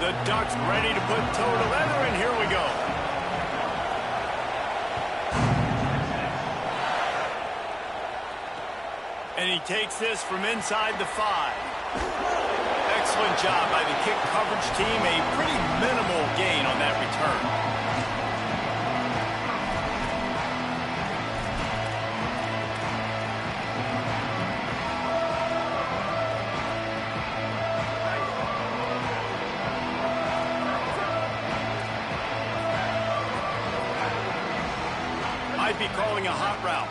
The Ducks ready to put toe to leather, and here we go. And he takes this from inside the 5. Excellent job by the kick coverage team. A pretty minimal gain on that return. Might be calling a hot route.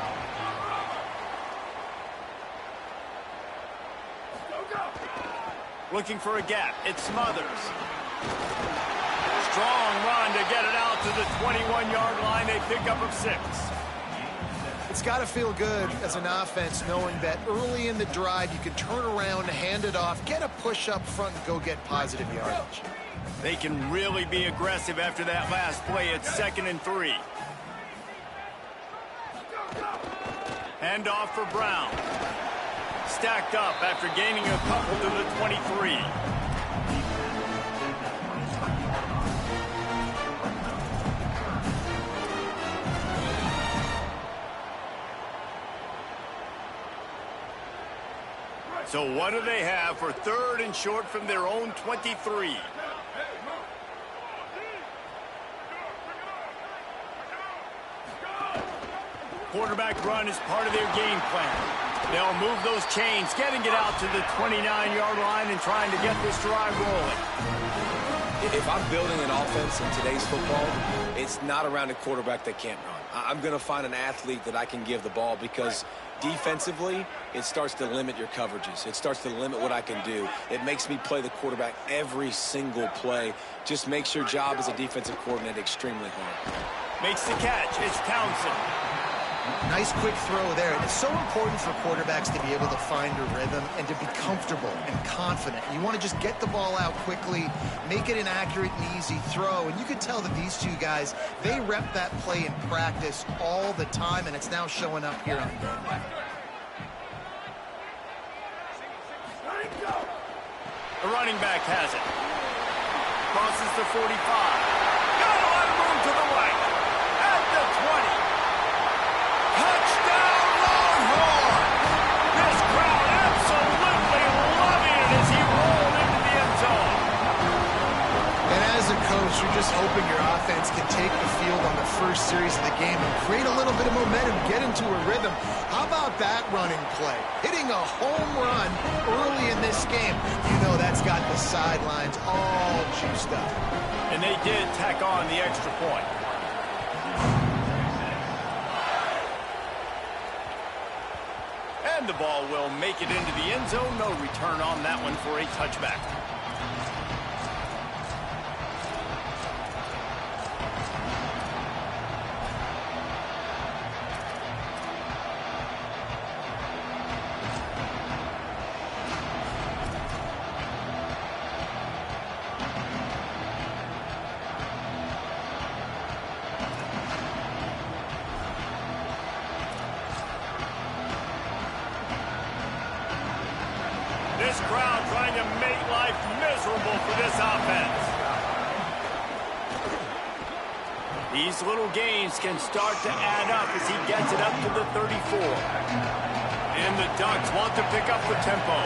Looking for a gap. It Smothers. Strong run to get it out to the 21-yard line. A pickup of 6. It's got to feel good as an offense knowing that early in the drive you can turn around, hand it off, get a push up front, and go get positive yardage. They can really be aggressive after that last play. It's 2nd and 3. Hand off for Brown. Stacked up after gaining a couple to the 23. So what do they have for 3rd and short from their own 23? Quarterback run is part of their game plan. They'll move those chains, getting it out to the 29-yard line and trying to get this drive rolling. If I'm building an offense in today's football, it's not around a quarterback that can't run. I'm going to find an athlete that I can give the ball because defensively, it starts to limit your coverages. It starts to limit what I can do. It makes me play the quarterback every single play. Just makes your job as a defensive coordinator extremely hard. Makes the catch. It's Townsend. Nice quick throw there. And it's so important for quarterbacks to be able to find a rhythm and to be comfortable and confident. You want to just get the ball out quickly, make it an accurate and easy throw. And you can tell that these two guys, they rep that play in practice all the time, and it's now showing up here on game. The running back has it. Crosses the 45. Got a lot of room to the right. At the 20. Touchdown, Longhorn! This crowd absolutely loving it as he rolled into the end zone. And as a coach, you're just hoping your offense can take the field on the first series of the game and create a little bit of momentum, get into a rhythm. How about that running play? Hitting a home run early in this game. You know that's got the sidelines all juiced up. And they did tack on the extra point. And the ball will make it into the end zone. No return on that one for a touchback. This crowd trying to make life miserable for this offense. These little gains can start to add up as he gets it up to the 34. And the Ducks want to pick up the tempo.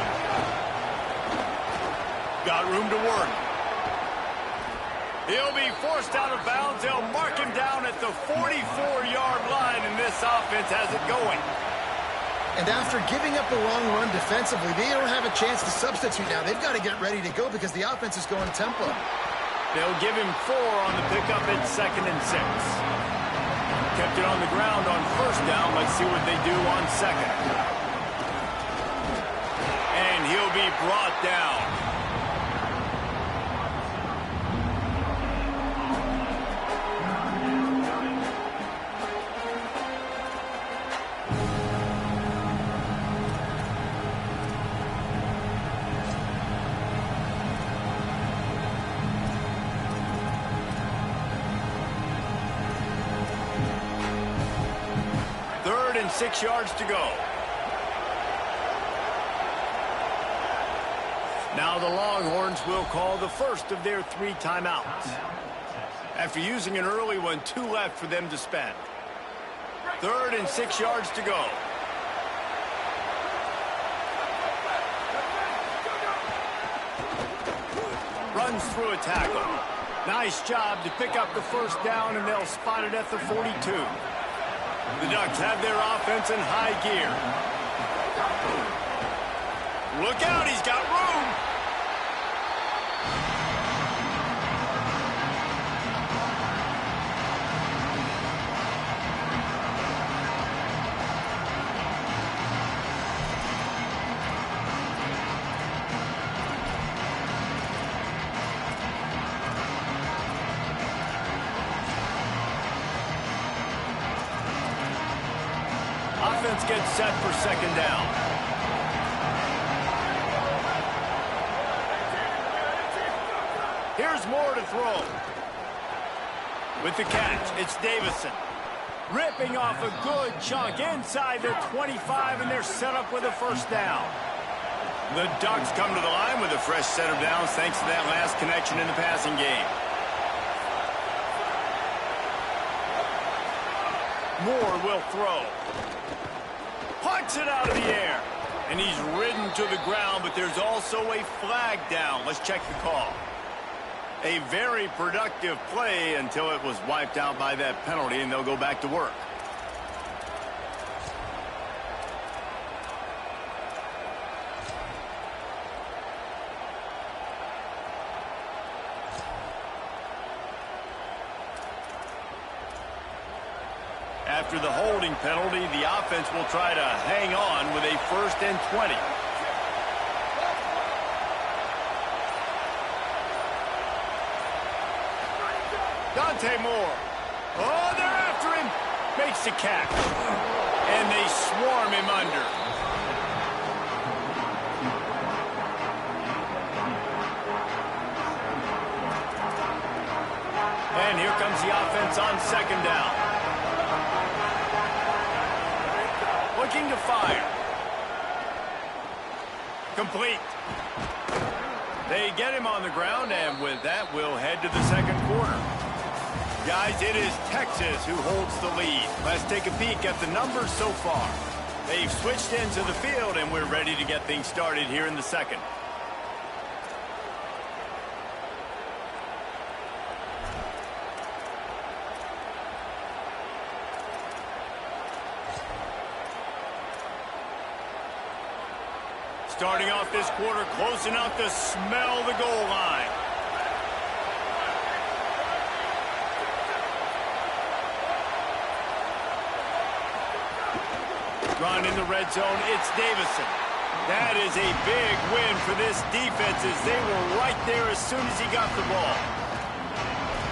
Got room to work. He'll be forced out of bounds. They'll mark him down at the 44-yard line, and this offense has it going. And after giving up a long run defensively, they don't have a chance to substitute now. They've got to get ready to go because the offense is going tempo. They'll give him 4 on the pickup at 2nd and 6. Kept it on the ground on 1st down. Let's see what they do on 2nd. And he'll be brought down. Third and 6 yards to go. Now Now the Longhorns will call the first of their 3 timeouts. After using an early one, 2 left for them to spend. 3rd and 6 yards to go. Runs through a tackle. Nice job to pick up the first down, and they'll spot it at the 42. The Ducks have their offense in high gear. Look out, he's got room. Offense gets set for 2nd down. Here's Moore to throw. With the catch, it's Davison. Ripping off a good chunk inside the 25, and they're set up with a first down. The Ducks come to the line with a fresh set of downs thanks to that last connection in the passing game. Moore will throw. Punts it out of the air. And he's ridden to the ground, but there's also a flag down. Let's check the call. A very productive play until it was wiped out by that penalty, and they'll go back to work. After the holding penalty, the offense will try to hang on with a 1st and 20. Dante Moore. Oh, they're after him. Makes the catch. And they swarm him under. And here comes the offense on 2nd down. Looking to fire. Complete. They get him on the ground, and with that, we'll head to the 2nd quarter. Guys, it is Texas who holds the lead. Let's take a peek at the numbers so far. They've switched into the field, and we're ready to get things started here in the 2nd. Starting off this quarter close enough to smell the goal line. Run in the red zone, it's Davison. That is a big win for this defense as they were right there as soon as he got the ball.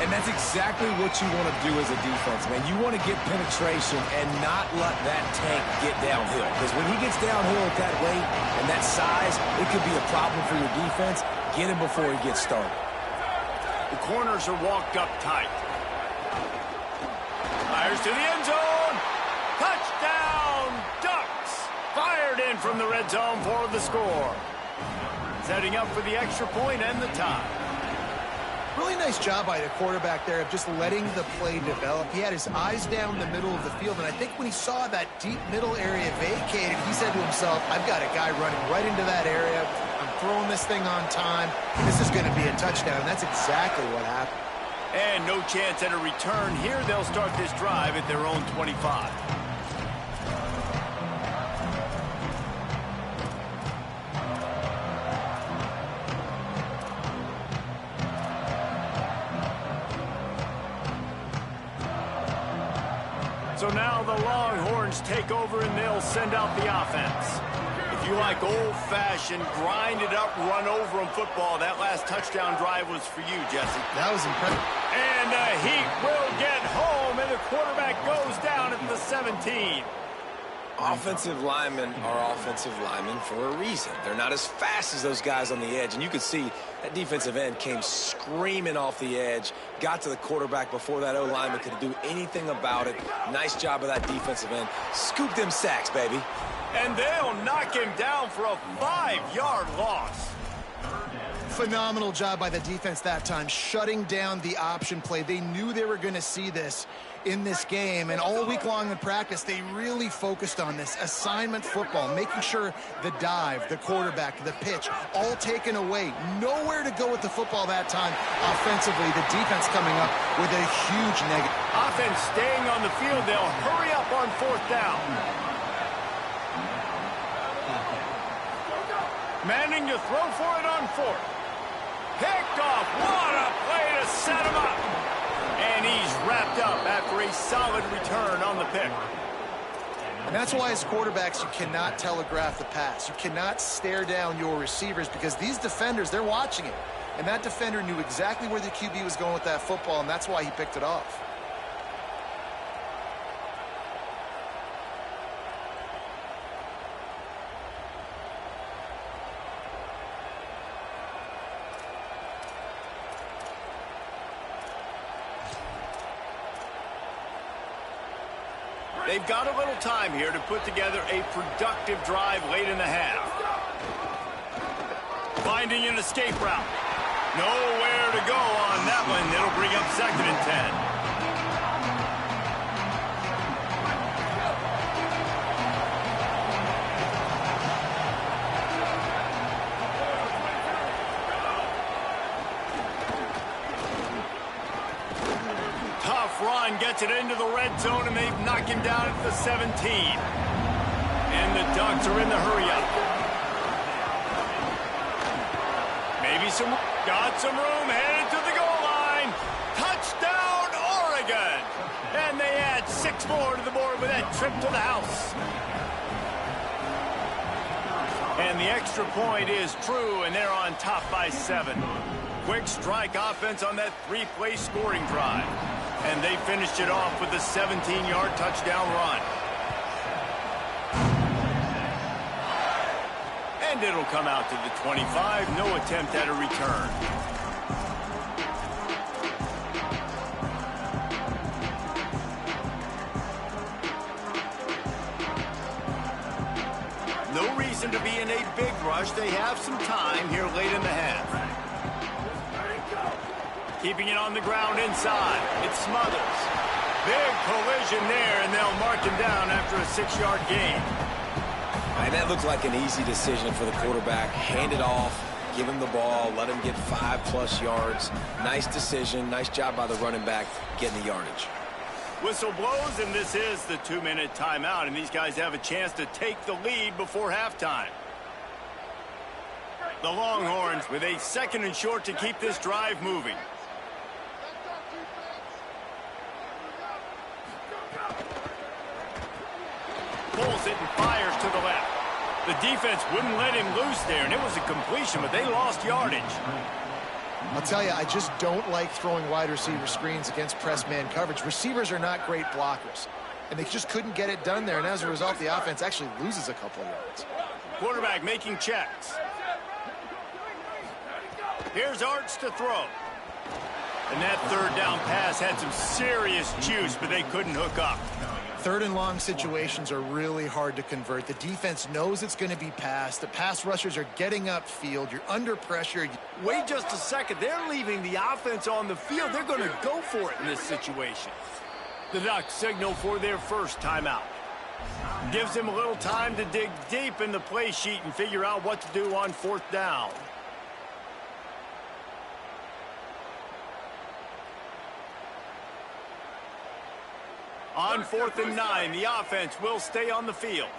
And that's exactly what you want to do as a defense, man. You want to get penetration and not let that tank get downhill. Because when he gets downhill at that weight and that size, it could be a problem for your defense. Get him before he gets started. The corners are walked up tight. Fires to the end zone. Touchdown, Ducks. Fired in from the red zone for the score. Setting up for the extra point and the tie. Really nice job by the quarterback there of just letting the play develop. He had his eyes down the middle of the field, and I think when he saw that deep middle area vacated, he said to himself, I've got a guy running right into that area. I'm throwing this thing on time. This is going to be a touchdown, and that's exactly what happened. And no chance at a return here. They'll start this drive at their own 25. So now the Longhorns take over, and they'll send out the offense. If you like old-fashioned, grind-it-up, run-over-'em football, that last touchdown drive was for you, Jesse. That was impressive. And the Heat will get home, and the quarterback goes down at the 17. Offensive linemen are offensive linemen for a reason. They're not as fast as those guys on the edge. And you could see that defensive end came screaming off the edge, got to the quarterback before that O-lineman could do anything about it. Nice job of that defensive end. Scoop them sacks, baby. And they'll knock him down for a 5-yard loss. Phenomenal job by the defense that time, shutting down the option play. They knew they were going to see this in this game, and all week long in practice, they really focused on this assignment football, making sure the dive, the quarterback, the pitch, all taken away. Nowhere to go with the football that time offensively. The defense coming up with a huge negative. Offense staying on the field. They'll hurry up on 4th down. Manning to throw for it on 4th. Picked off. What a play to set him up. And he's wrapped up after a solid return on the pick. And that's why as quarterbacks, you cannot telegraph the pass. You cannot stare down your receivers because these defenders, they're watching it. And that defender knew exactly where the QB was going with that football, and that's why he picked it off. They've got a little time here to put together a productive drive late in the half. Finding an escape route. Nowhere to go on that one. It'll bring up 2nd and 10. Run gets it into the red zone, and they've knocked him down at the 17. And the Ducks are in the hurry-up. Maybe got some room, headed to the goal line. Touchdown, Oregon! And they add 6 more to the board with that trip to the house. And the extra point is true, and they're on top by 7. Quick strike offense on that 3-play scoring drive. And they finished it off with a 17-yard touchdown run. And it'll come out to the 25. No attempt at a return. No reason to be in a big rush. They have some time here late in the half. Keeping it on the ground inside. It's Smothers. Big collision there, and they'll mark him down after a 6-yard gain. And that looked like an easy decision for the quarterback. Hand it off, give him the ball, let him get 5+ yards. Nice decision. Nice job by the running back getting the yardage. Whistle blows, and this is the 2-minute timeout, and these guys have a chance to take the lead before halftime. The Longhorns with a 2nd and short to keep this drive moving. Pulls it and fires to the left. The defense wouldn't let him loose there, and it was a completion, but they lost yardage. I'll tell you, I just don't like throwing wide receiver screens against press man coverage. Receivers are not great blockers, and they just couldn't get it done there, and as a result, the offense actually loses a couple of yards. Quarterback making checks. Here's Arts to throw. And that 3rd down pass had some serious juice, but they couldn't hook up. 3rd and long situations are really hard to convert. The defense knows it's going to be passed. The pass rushers are getting upfield. You're under pressure. Wait just a second. They're leaving the offense on the field. They're going to go for it in this situation. The Ducks signal for their first timeout. Gives them a little time to dig deep in the play sheet and figure out what to do on 4th down. On 4th and 9, the offense will stay on the field.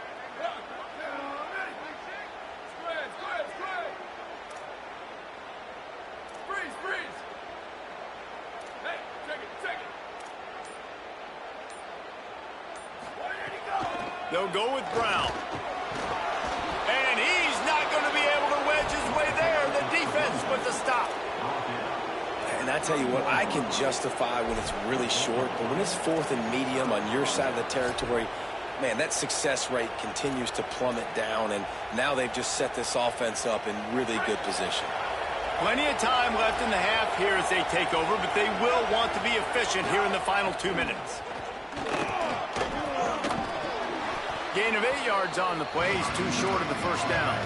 They'll go with Brown. And he's not going to be able to wedge his way there. The defense with the stop. And I tell you what, I can justify when it's really short, but when it's 4th and medium on your side of the territory, man, that success rate continues to plummet down, and now they've just set this offense up in really good position. Plenty of time left in the half here as they take over, but they will want to be efficient here in the final 2 minutes. Gain of 8 yards on the play. He's too short of the first down.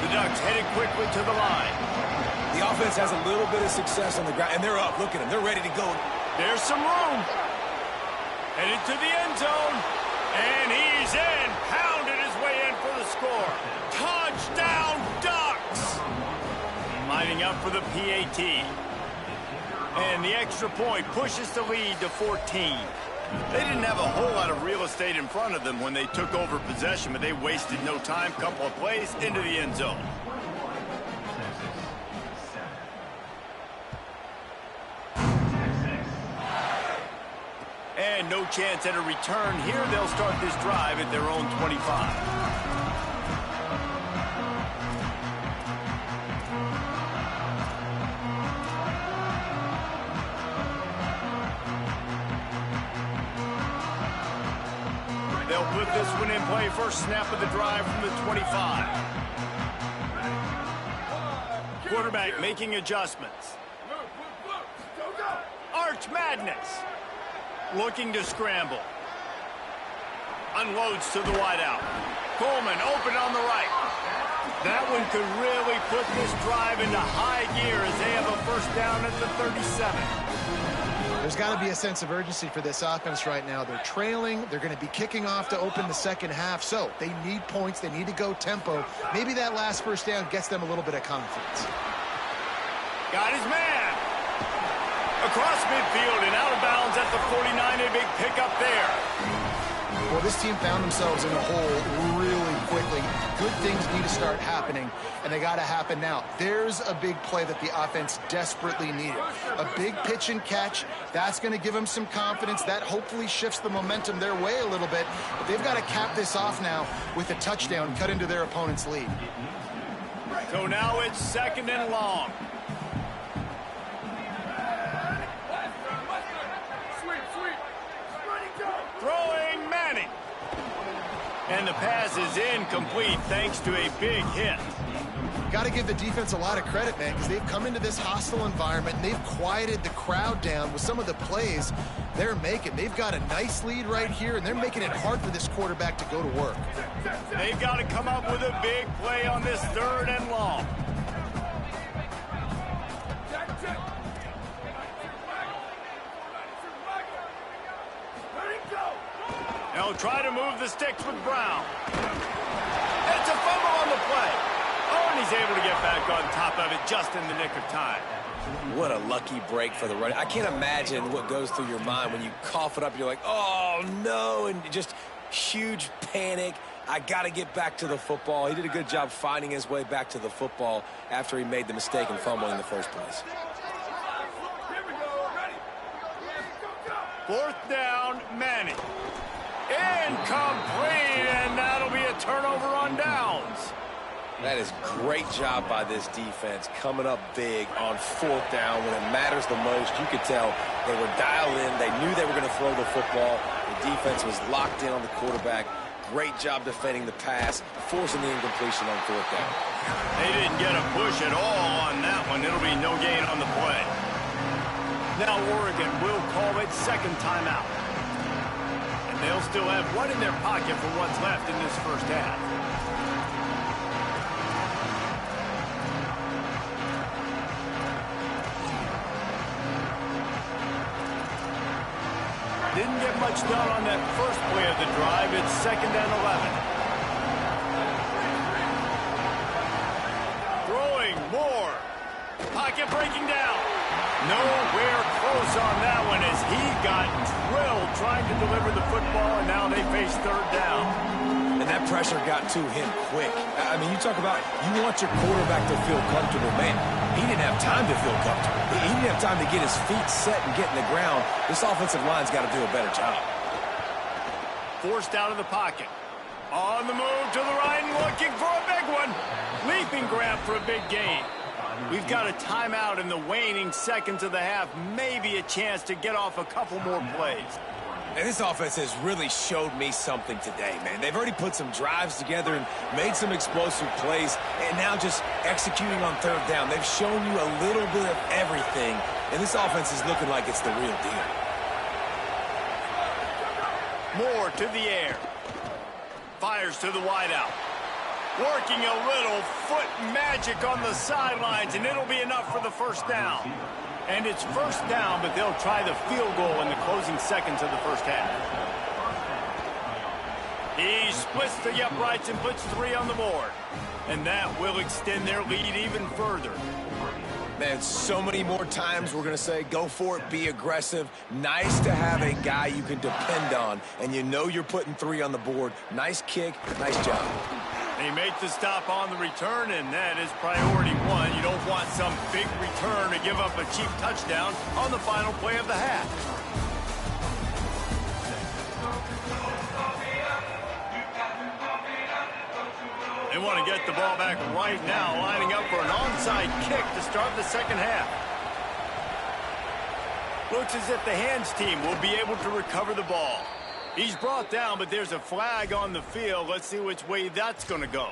The Ducks headed quickly to the line. The offense has a little bit of success on the ground, and they're up. Look at them. They're ready to go. There's some room. Headed to the end zone. And he's in. Pounded his way in for the score. Touchdown, Ducks! Lining up for the PAT. And the extra point pushes the lead to 14. They didn't have a whole lot of real estate in front of them when they took over possession, but they wasted no time. Couple of plays into the end zone. And no chance at a return here. They'll start this drive at their own 25. They'll put this one in play. First snap of the drive from the 25. Quarterback making adjustments. Arch Madness. Looking to scramble. Unloads to the wideout. Coleman open on the right. That one could really put this drive into high gear as they have a first down at the 37. There's got to be a sense of urgency for this offense right now. They're trailing. They're going to be kicking off to open the second half. So they need points. They need to go tempo. Maybe that last first down gets them a little bit of confidence. Got his man. Across midfield and out of bounds at the 49. A big pickup there. Well, this team found themselves in a hole really quickly. Good things need to start happening, and they got to happen now. There's a big play that the offense desperately needed. A big pitch and catch. That's going to give them some confidence. That hopefully shifts the momentum their way a little bit. But they've got to cap this off now with a touchdown cut into their opponent's lead. So now it's second and long. Throwing Manning. And the pass is incomplete thanks to a big hit. Got to give the defense a lot of credit, man, because they've come into this hostile environment and they've quieted the crowd down with some of the plays they're making. They've got a nice lead right here, and they're making it hard for this quarterback to go to work. They've got to come up with a big play on this third and long. They'll try to move the sticks with Brown. It's a fumble on the play. Oh, and he's able to get back on top of it just in the nick of time. What a lucky break for the run. I can't imagine what goes through your mind when you cough it up. You're like, oh, no, and just huge panic. I got to get back to the football. He did a good job finding his way back to the football after he made the mistake and fumble in the first place. Fourth down, Manning. Incomplete, and that'll be a turnover on downs. That is great job by this defense, coming up big on fourth down when it matters the most. You could tell they were dialed in. They knew they were going to throw the football. The defense was locked in on the quarterback. Great job defending the pass, forcing the incompletion on fourth down. They didn't get a push at all on that one. It'll be no gain on the play. Now Oregon will call it second timeout. They'll still have one in their pocket for what's left in this first half. Didn't get much done on that first play of the drive. It's second and 11. Throwing more. Pocket breaking down. Nowhere close on that one as he got drilled trying to deliver the football, and now they face third down. And that pressure got to him quick. I mean, you talk about you want your quarterback to feel comfortable. Man, he didn't have time to feel comfortable. He didn't have time to get his feet set and get in the ground. This offensive line's got to do a better job. Forced out of the pocket. On the move to the right and looking for a big one. Leaping grab for a big gain. We've got a timeout in the waning seconds of the half. Maybe a chance to get off a couple more plays. And this offense has really showed me something today, man. They've already put some drives together and made some explosive plays, and now just executing on third down. They've shown you a little bit of everything, and this offense is looking like it's the real deal. Moore to the air. Fires to the wideout. Working a little foot magic on the sidelines, and it'll be enough for the first down. And it's first down, but they'll try the field goal in the closing seconds of the first half. He splits the uprights and puts 3 on the board. And that will extend their lead even further. Man, so many more times we're going to say, go for it, be aggressive. Nice to have a guy you can depend on, and you know you're putting 3 on the board. Nice kick, nice job. They make the stop on the return, and that is priority 1. You don't want some big return to give up a cheap touchdown on the final play of the half. They want to get the ball back right now, lining up for an onside kick to start the second half. Looks as if the hands team will be able to recover the ball. He's brought down, but there's a flag on the field. Let's see which way that's going to go.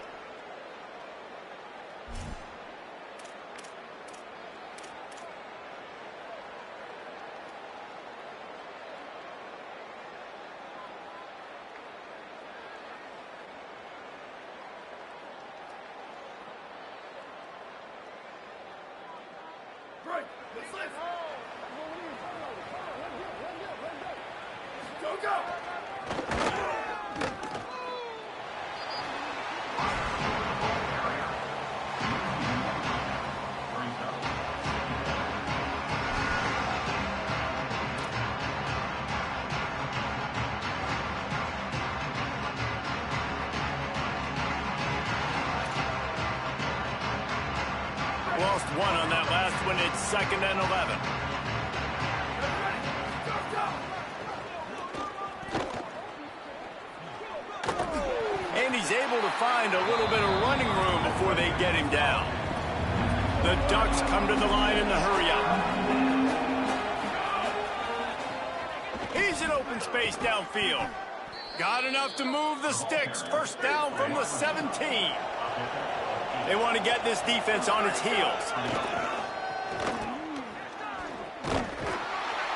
Lost 1 on that last one. It's 2nd and 11. And he's able to find a little bit of running room before they get him down. The Ducks come to the line in the hurry-up. He's in open space downfield. Got enough to move the sticks. First down from the 17. They want to get this defense on its heels.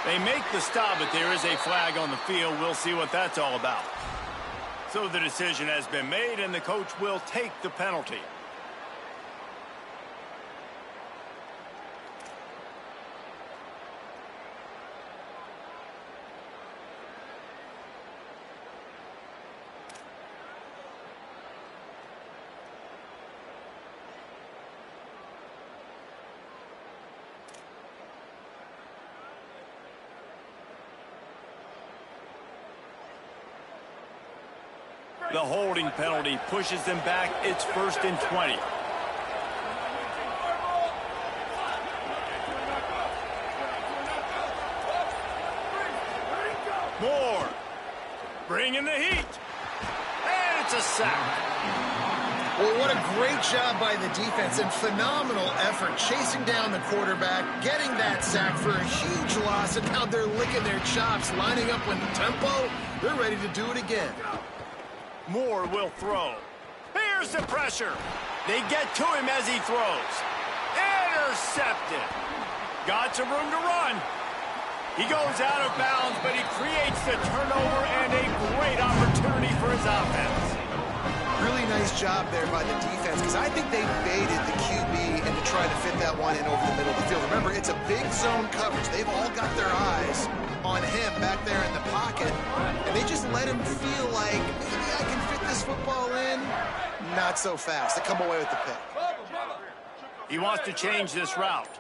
They make the stop, but there is a flag on the field. We'll see what that's all about. So the decision has been made, and the coach will take the penalty. The holding penalty pushes them back. It's 1st and 20. Moore bringing the heat. And it's a sack. Well, what a great job by the defense and phenomenal effort chasing down the quarterback, getting that sack for a huge loss, and now they're licking their chops, lining up with the tempo. They're ready to do it again. Moore will throw. Here's the pressure. They get to him as he throws. Intercepted. Got some room to run. He goes out of bounds, but he creates the turnover and a great opportunity for his offense. Really nice job there by the defense, because I think they baited the QB into trying to fit that one in over the middle of the field. Remember, it's a big zone coverage. They've all got their eyes on him back there in the pocket, and they just let him feel like, maybe I can fit this football in. Not so fast. They come away with the pick. He wants to change this route.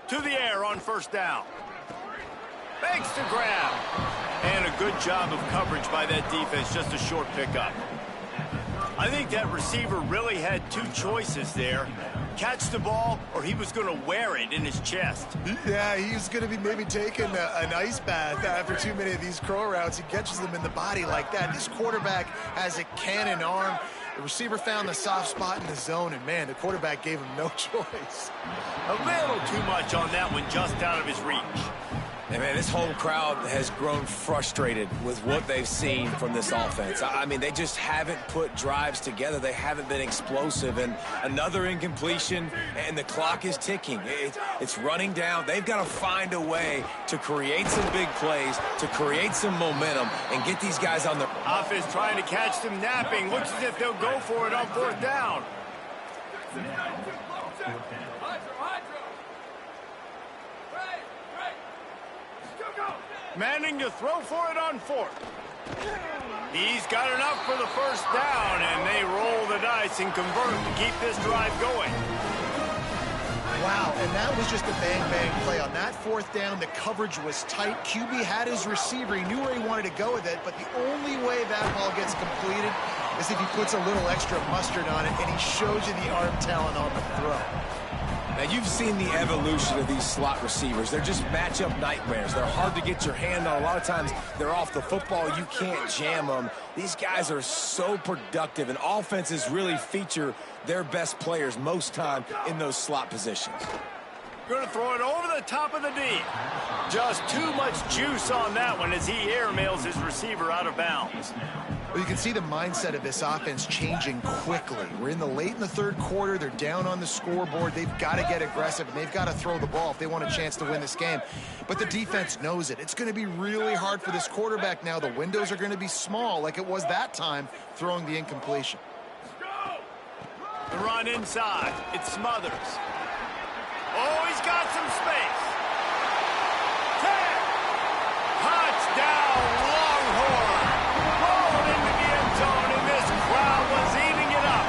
To the air on first down. Makes the grab. And a good job of coverage by that defense, just a short pickup. I think that receiver really had 2 choices there. Catch the ball, or he was going to wear it in his chest. Yeah, he's going to be maybe taking an ice bath after too many of these crow routes. He catches them in the body like that. This quarterback has a cannon arm. The receiver found the soft spot in the zone, and, man, the quarterback gave him no choice. A little too much on that one, just out of his reach. And, man, this home crowd has grown frustrated with what they've seen from this offense. I mean, they just haven't put drives together. They haven't been explosive. And another incompletion, and the clock is ticking. It's running down. They've got to find a way to create some big plays, to create some momentum, and get these guys on their... Offense trying to catch them napping. Looks as if they'll go for it on fourth down. Manning to throw for it on fourth. He's got enough for the first down, and they roll the dice and convert to keep this drive going. Wow, and that was just a bang-bang play. On that fourth down, the coverage was tight. QB had his receiver. He knew where he wanted to go with it, but the only way that ball gets completed is if he puts a little extra mustard on it, and he shows you the arm talent on the throw. Now, you've seen the evolution of these slot receivers. They're just matchup nightmares. They're hard to get your hand on. A lot of times, they're off the football. You can't jam them. These guys are so productive, and offenses really feature their best players most time in those slot positions. Going to throw it over the top of the D. Just too much juice on that one as he airmails his receiver out of bounds. Well, you can see the mindset of this offense changing quickly. We're late in the third quarter. They're down on the scoreboard. They've got to get aggressive, and they've got to throw the ball if they want a chance to win this game. But the defense knows it. It's going to be really hard for this quarterback now. The windows are going to be small like it was that time throwing the incompletion. The run inside. It Smothers. Oh, he's got some space. 10. Touchdown, Longhorn. Rolled into the end zone, and this crowd was eating it up.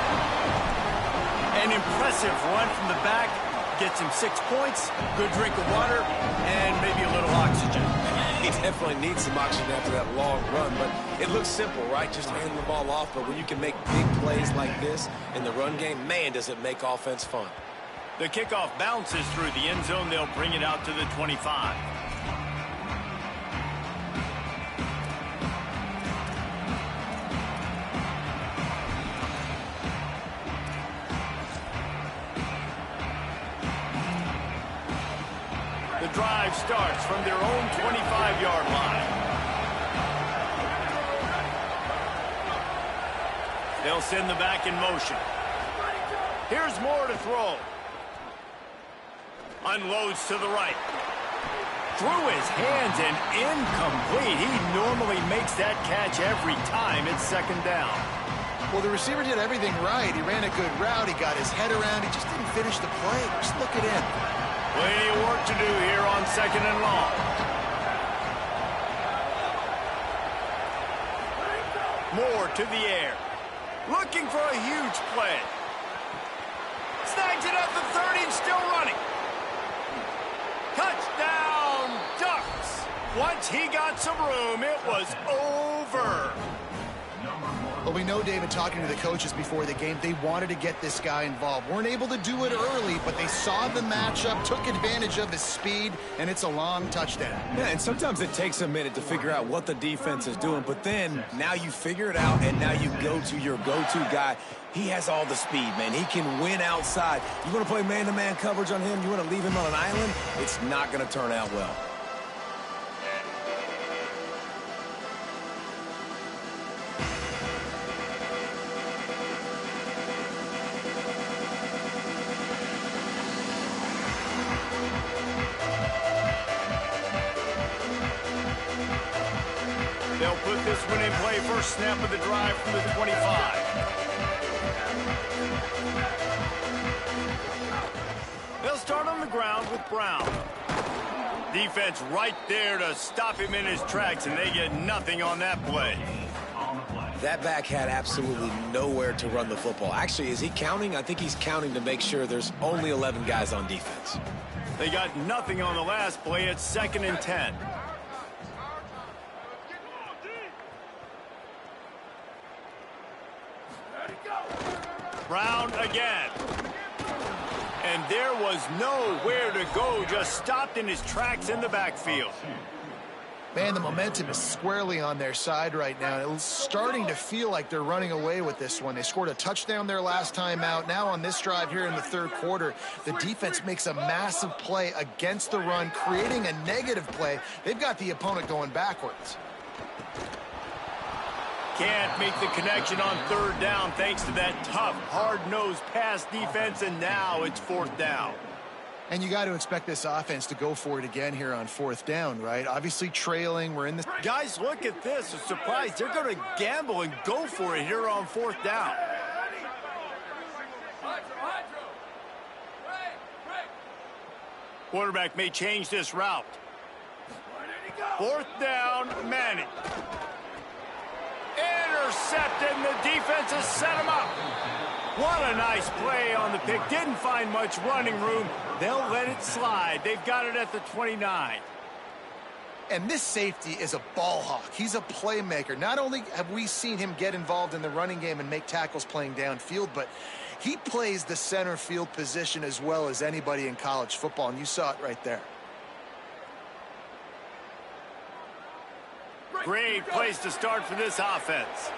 An impressive run from the back. Gets him 6 points, good drink of water, and maybe a little oxygen. He definitely needs some oxygen after that long run, but it looks simple, right? Just hand the ball off, but when you can make big plays like this in the run game, man, does it make offense fun. The kickoff bounces through the end zone. They'll bring it out to the 25. The drive starts from their own 25-yard line. They'll send the back in motion. Here's Moore to throw. Unloads to the right. Through his hands and incomplete. He normally makes that catch every time. It's second down. Well, the receiver did everything right. He ran a good route. He got his head around. He just didn't finish the play. Just look at him. Plenty of work to do here on second and long. Moore to the air. Looking for a huge play. Snags it at the 30 and still running. Touchdown, Ducks. Once he got some room, it was over. Well, we know, David, talking to the coaches before the game, they wanted to get this guy involved. Weren't able to do it early, but they saw the matchup, took advantage of his speed, and it's a long touchdown. Yeah, and sometimes it takes a minute to figure out what the defense is doing, but then now you figure it out, and now you go to your go-to guy. He has all the speed, man. He can win outside. You want to play man-to-man coverage on him? You want to leave him on an island? It's not going to turn out well. They'll put this one in play. First snap of the drive from the 25. They'll start on the ground with Brown. Defense right there to stop him in his tracks, and they get nothing on that play. That back had absolutely nowhere to run the football. Actually, is he counting? I think he's counting to make sure there's only 11 guys on defense. They got nothing on the last play. It's 2nd and 10. Brown again. And there was nowhere to go, just stopped in his tracks in the backfield. Man, the momentum is squarely on their side right now. It's starting to feel like they're running away with this one. They scored a touchdown their last time out. Now on this drive here in the third quarter, the defense makes a massive play against the run, creating a negative play. They've got the opponent going backwards. Can't make the connection on third down thanks to that tough, hard-nosed pass defense, and now it's fourth down. And you got to expect this offense to go for it again here on fourth down, right? Obviously trailing. We're in the... Guys, look at this. A surprise. They're going to gamble and go for it here on fourth down. Quarterback may change this route. Fourth down, Manning. Intercepted, and the defense has set him up. What a nice play on the pick. Didn't find much running room. They'll let it slide. They've got it at the 29. And this safety is a ball hawk. He's a playmaker. Not only have we seen him get involved in the running game and make tackles playing downfield, but he plays the center field position as well as anybody in college football, and you saw it right there. Great place to start for this offense.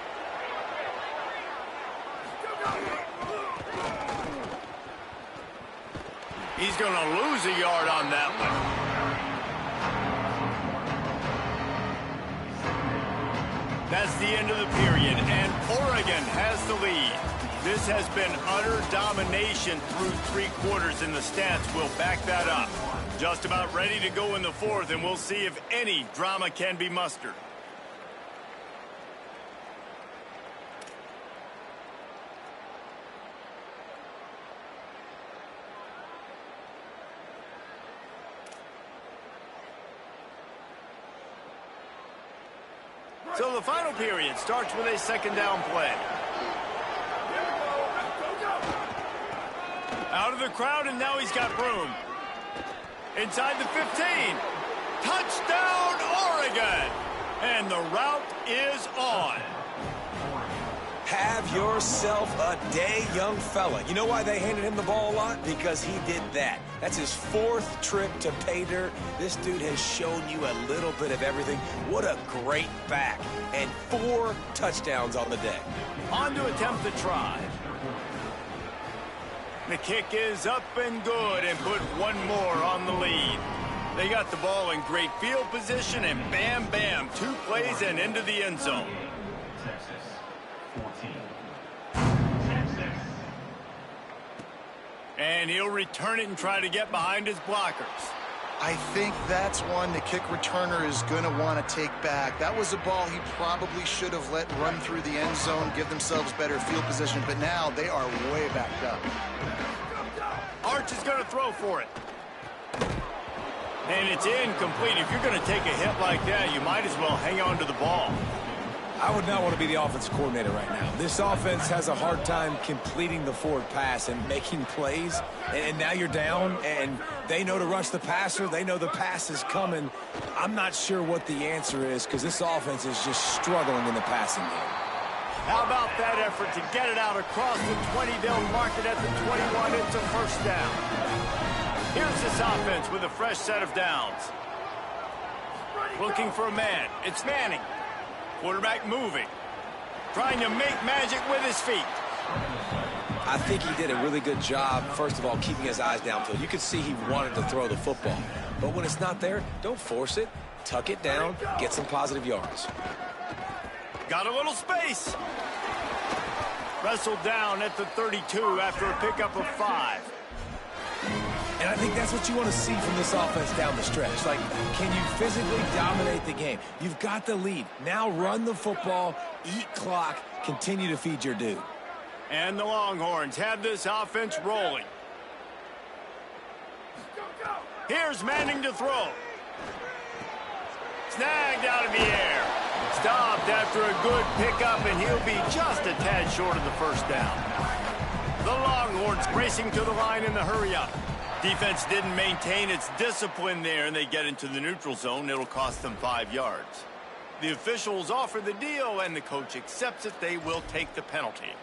He's going to lose a yard on that one. That's the end of the period, and Oregon has the lead. This has been utter domination through three quarters, and the stats will back that up. Just about ready to go in the fourth, and we'll see if any drama can be mustered. So the final period starts with a second down play. Out of the crowd, and now he's got room. Inside the 15. Touchdown, Oregon! And the route is on. Have yourself a day, young fella. You know why they handed him the ball a lot? Because he did that. That's his fourth trip to pay dirt. This dude has shown you a little bit of everything. What a great back. And 4 touchdowns on the day. On to attempt the try. The kick is up and good, and put one more on the lead. They got the ball in great field position, and bam, bam, 2 plays and into the end zone. And he'll return it and try to get behind his blockers. I think that's one the kick returner is going to want to take back. That was a ball he probably should have let run through the end zone, give themselves better field position, but now they are way backed up. Arch is going to throw for it. And it's incomplete. If you're going to take a hit like that, you might as well hang on to the ball. I would not want to be the offensive coordinator right now. This offense has a hard time completing the forward pass and making plays. And now you're down, and they know to rush the passer. They know the pass is coming. I'm not sure what the answer is because this offense is just struggling in the passing game. How about that effort to get it out across the 20? They'll mark it at the 21. It's a first down. Here's this offense with a fresh set of downs. Looking for a man. It's Manning. Quarterback moving. Trying to make magic with his feet. I think he did a really good job, first of all, keeping his eyes downfield. You could see he wanted to throw the football. But when it's not there, don't force it. Tuck it down. Get some positive yards. Got a little space. Wrestled down at the 32 after a pickup of 5. And I think that's what you want to see from this offense down the stretch. Like, can you physically dominate the game? You've got the lead. Now run the football, eat clock, continue to feed your dude. And the Longhorns have this offense rolling. Here's Manning to throw. Snagged out of the air. Stopped after a good pickup, and he'll be just a tad short of the first down. The Longhorns racing to the line in the hurry-up. Defense didn't maintain its discipline there, and they get into the neutral zone. It'll cost them 5 yards. The officials offer the deal, and the coach accepts it. They will take the penalty.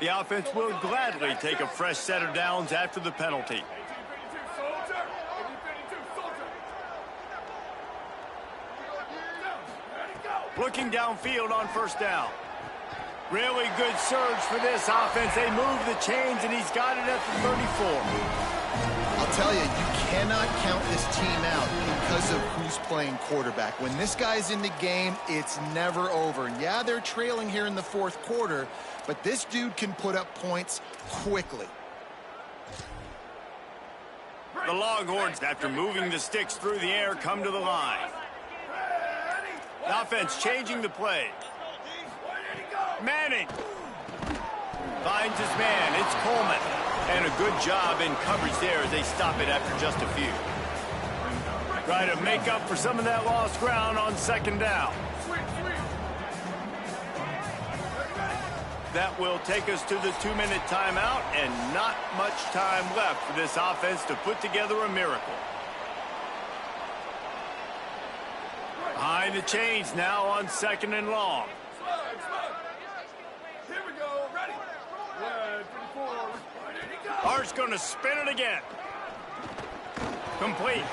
The offense will gladly take a fresh set of downs after the penalty. Looking downfield on first down. Really good surge for this offense. They move the chains, and he's got it at the 34. I'll tell you, you cannot count this team out because of who's playing quarterback. When this guy's in the game, it's never over. And yeah, they're trailing here in the fourth quarter, but this dude can put up points quickly. The Longhorns, after moving the sticks through the air, come to the line. The offense changing the play. Manning finds his man. It's Coleman. And a good job in coverage there as they stop it after just a few. Try to make up for some of that lost ground on second down. That will take us to the 2-minute timeout, and not much time left for this offense to put together a miracle. Behind the chains now on 2nd and long. Here we go. Ready. Hart's going to spin it again. Complete.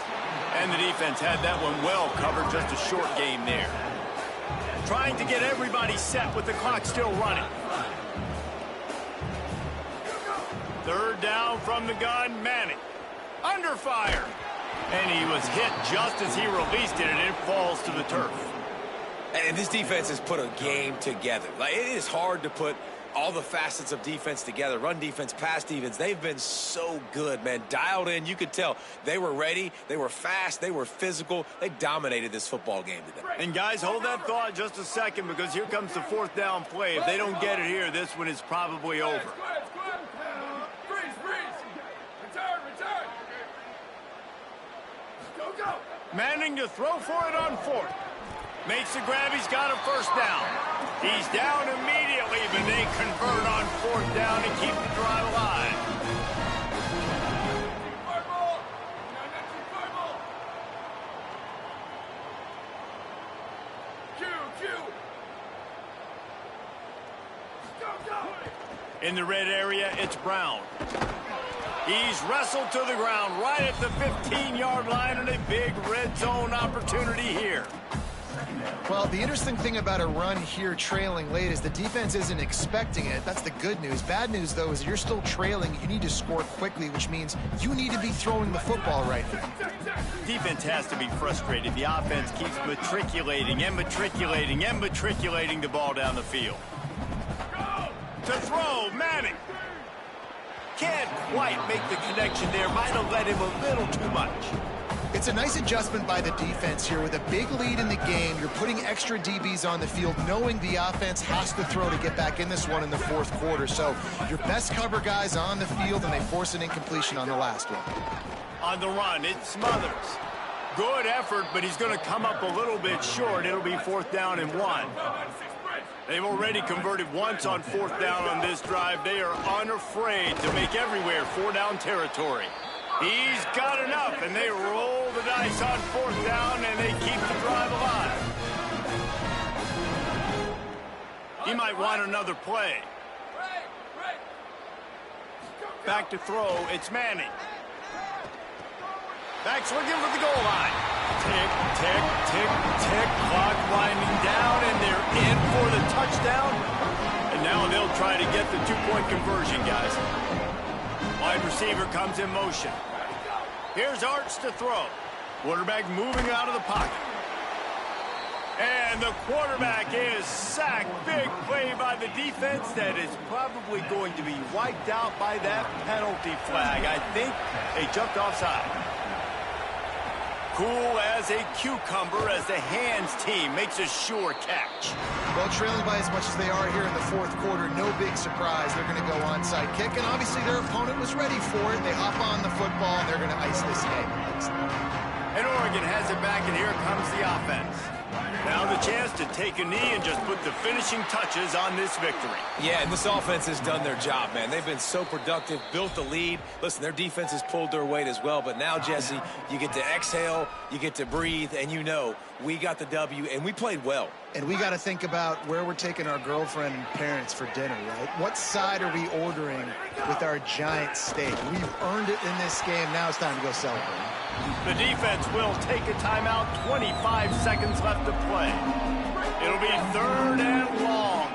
And the defense had that one well covered. Just a short game there. Trying to get everybody set with the clock still running. Third down from the gun, Manning. Under fire. And he was hit just as he released it, and it falls to the turf. And this defense has put a game together. Like, it is hard to put all the facets of defense together. Run defense, pass defense. They've been so good, man. Dialed in. You could tell they were ready. They were fast. They were physical. They dominated this football game today. And, guys, hold that thought just a second, because here comes the fourth down play. If they don't get it here, this one is probably over. Manning to throw for it on fourth. Makes the grab. He's got a first down. He's down immediately, but they convert on fourth down and keep the drive alive. In the red area, it's Brown. He's wrestled to the ground right at the 15-yard line, and a big red zone opportunity here. Well, the interesting thing about a run here trailing late is the defense isn't expecting it. That's the good news. Bad news, though, is you're still trailing. You need to score quickly, which means you need to be throwing the football right now. Defense has to be frustrated. The offense keeps matriculating and matriculating and matriculating the ball down the field. To throw, Manning. Can't quite make the connection there. Might have let him a little too much. It's a nice adjustment by the defense here. With a big lead in the game, you're putting extra DBs on the field, knowing the offense has to throw to get back in this one in the fourth quarter. So your best cover guys on the field, and they force an incompletion on the last one. On the run, it's Smothers. Good effort, but he's going to come up a little bit short. It'll be fourth down and 1. They've already converted once on fourth down on this drive. They are unafraid to make everywhere four-down territory. He's got enough, and they roll the dice on fourth down, and they keep the drive alive. He might want another play. Back to throw, it's Manning. Back's looking for the goal line. Tick, tick, tick, tick. Clock winding down, and they're in for the touchdown. And now they'll try to get the two-point conversion, guys. Wide receiver comes in motion. Here's Arts to throw. Quarterback moving out of the pocket. And the quarterback is sacked. Big play by the defense that is probably going to be wiped out by that penalty flag. I think they jumped offside. Cool as a cucumber as the hands team makes a sure catch. Well, trailing by as much as they are here in the fourth quarter, no big surprise. They're going to go onside kick, and obviously their opponent was ready for it. They hop on the football, and they're going to ice this game. And Oregon has it back, and here comes the offense. Now the chance to take a knee and just put the finishing touches on this victory. Yeah, and this offense has done their job, man. They've been so productive, built the lead. Listen, their defense has pulled their weight as well. But now, Jesse, you get to exhale, you get to breathe, and you know we got the W, and we played well. And we got to think about where we're taking our girlfriend and parents for dinner, right? What side are we ordering with our giant steak? We've earned it in this game. Now it's time to go celebrate. The defense will take a timeout. 25 seconds left to play. It'll be 3rd and long.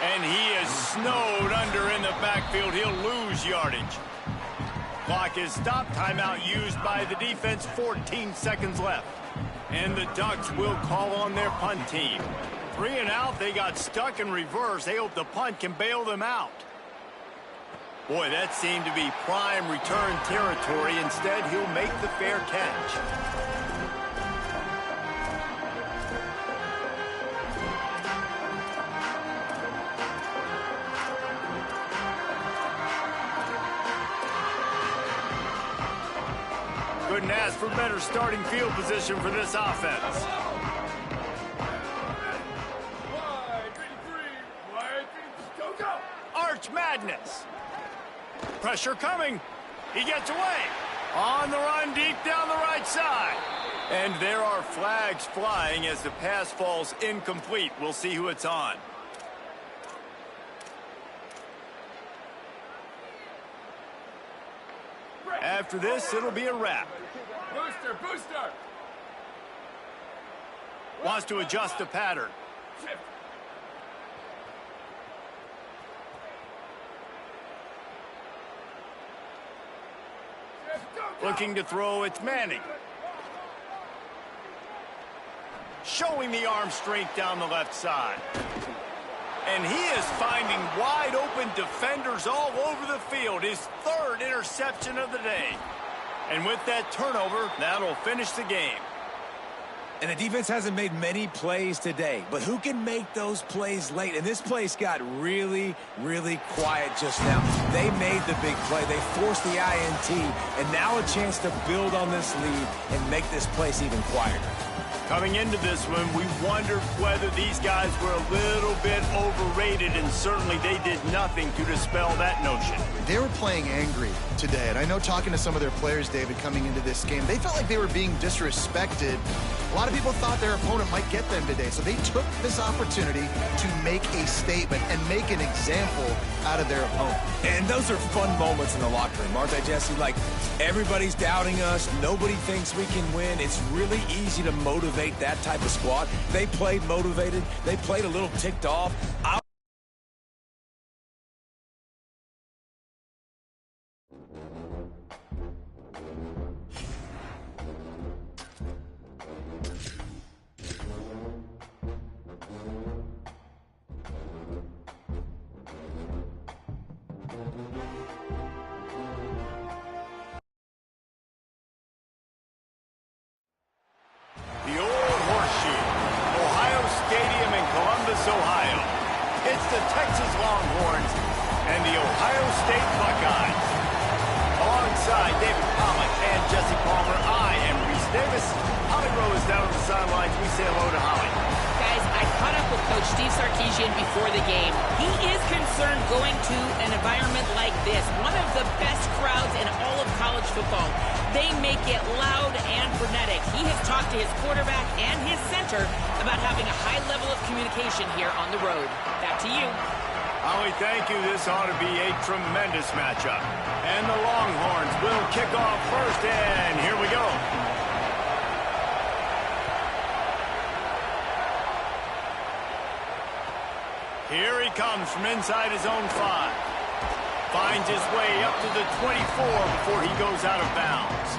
And he is snowed under in the backfield. He'll lose yardage. Clock is stopped. Timeout used by the defense. 14 seconds left. And the Ducks will call on their punt team. 3 and out. They got stuck in reverse. They hope the punt can bail them out. Boy, that seemed to be prime return territory. Instead, he'll make the fair catch. Couldn't ask for better starting field position for this offense. Arch Madness. Pressure coming. He gets away. On the run deep down the right side. And there are flags flying as the pass falls incomplete. We'll see who it's on. After this, it'll be a wrap. Booster! Wants to adjust the pattern. Shift. Looking to throw, it's Manning. Showing the arm strength down the left side. And he is finding wide open defenders all over the field. His 3rd interception of the day. And with that turnover, that'll finish the game. And the defense hasn't made many plays today, but who can make those plays late? And this place got really, really quiet just now. They made the big play. They forced the INT, and now a chance to build on this lead and make this place even quieter. Coming into this one, we wondered whether these guys were a little bit overrated, and certainly they did nothing to dispel that notion. They were playing angry today, and I know talking to some of their players, David, coming into this game, they felt like they were being disrespected. A lot of people thought their opponent might get them today, so they took this opportunity to make a statement and make an example out of their opponent. And those are fun moments in the locker room, aren't they, Jesse? Like, everybody's doubting us. Nobody thinks we can win. It's really easy to motivate that type of squad. They played motivated. They played a little ticked off. Ohio. It's the Texas Longhorns and the Ohio State Buckeyes. Alongside David Pollack and Jesse Palmer, I am Reese Davis. Holly Rowe is down on the sidelines. We say hello to Holly. Guys, I caught up with Coach Steve Sarkisian before the game. He is concerned going to an environment like this, one of the best crowds in all of college football. They make it loud and frenetic. He has talked to his quarterback and his center about having a high level of communication here on the road. Back to you. Holly, thank you. This ought to be a tremendous matchup. And the Longhorns will kick off first, and here we go. Here he comes from inside his own 5. Finds his way up to the 24 before he goes out of bounds.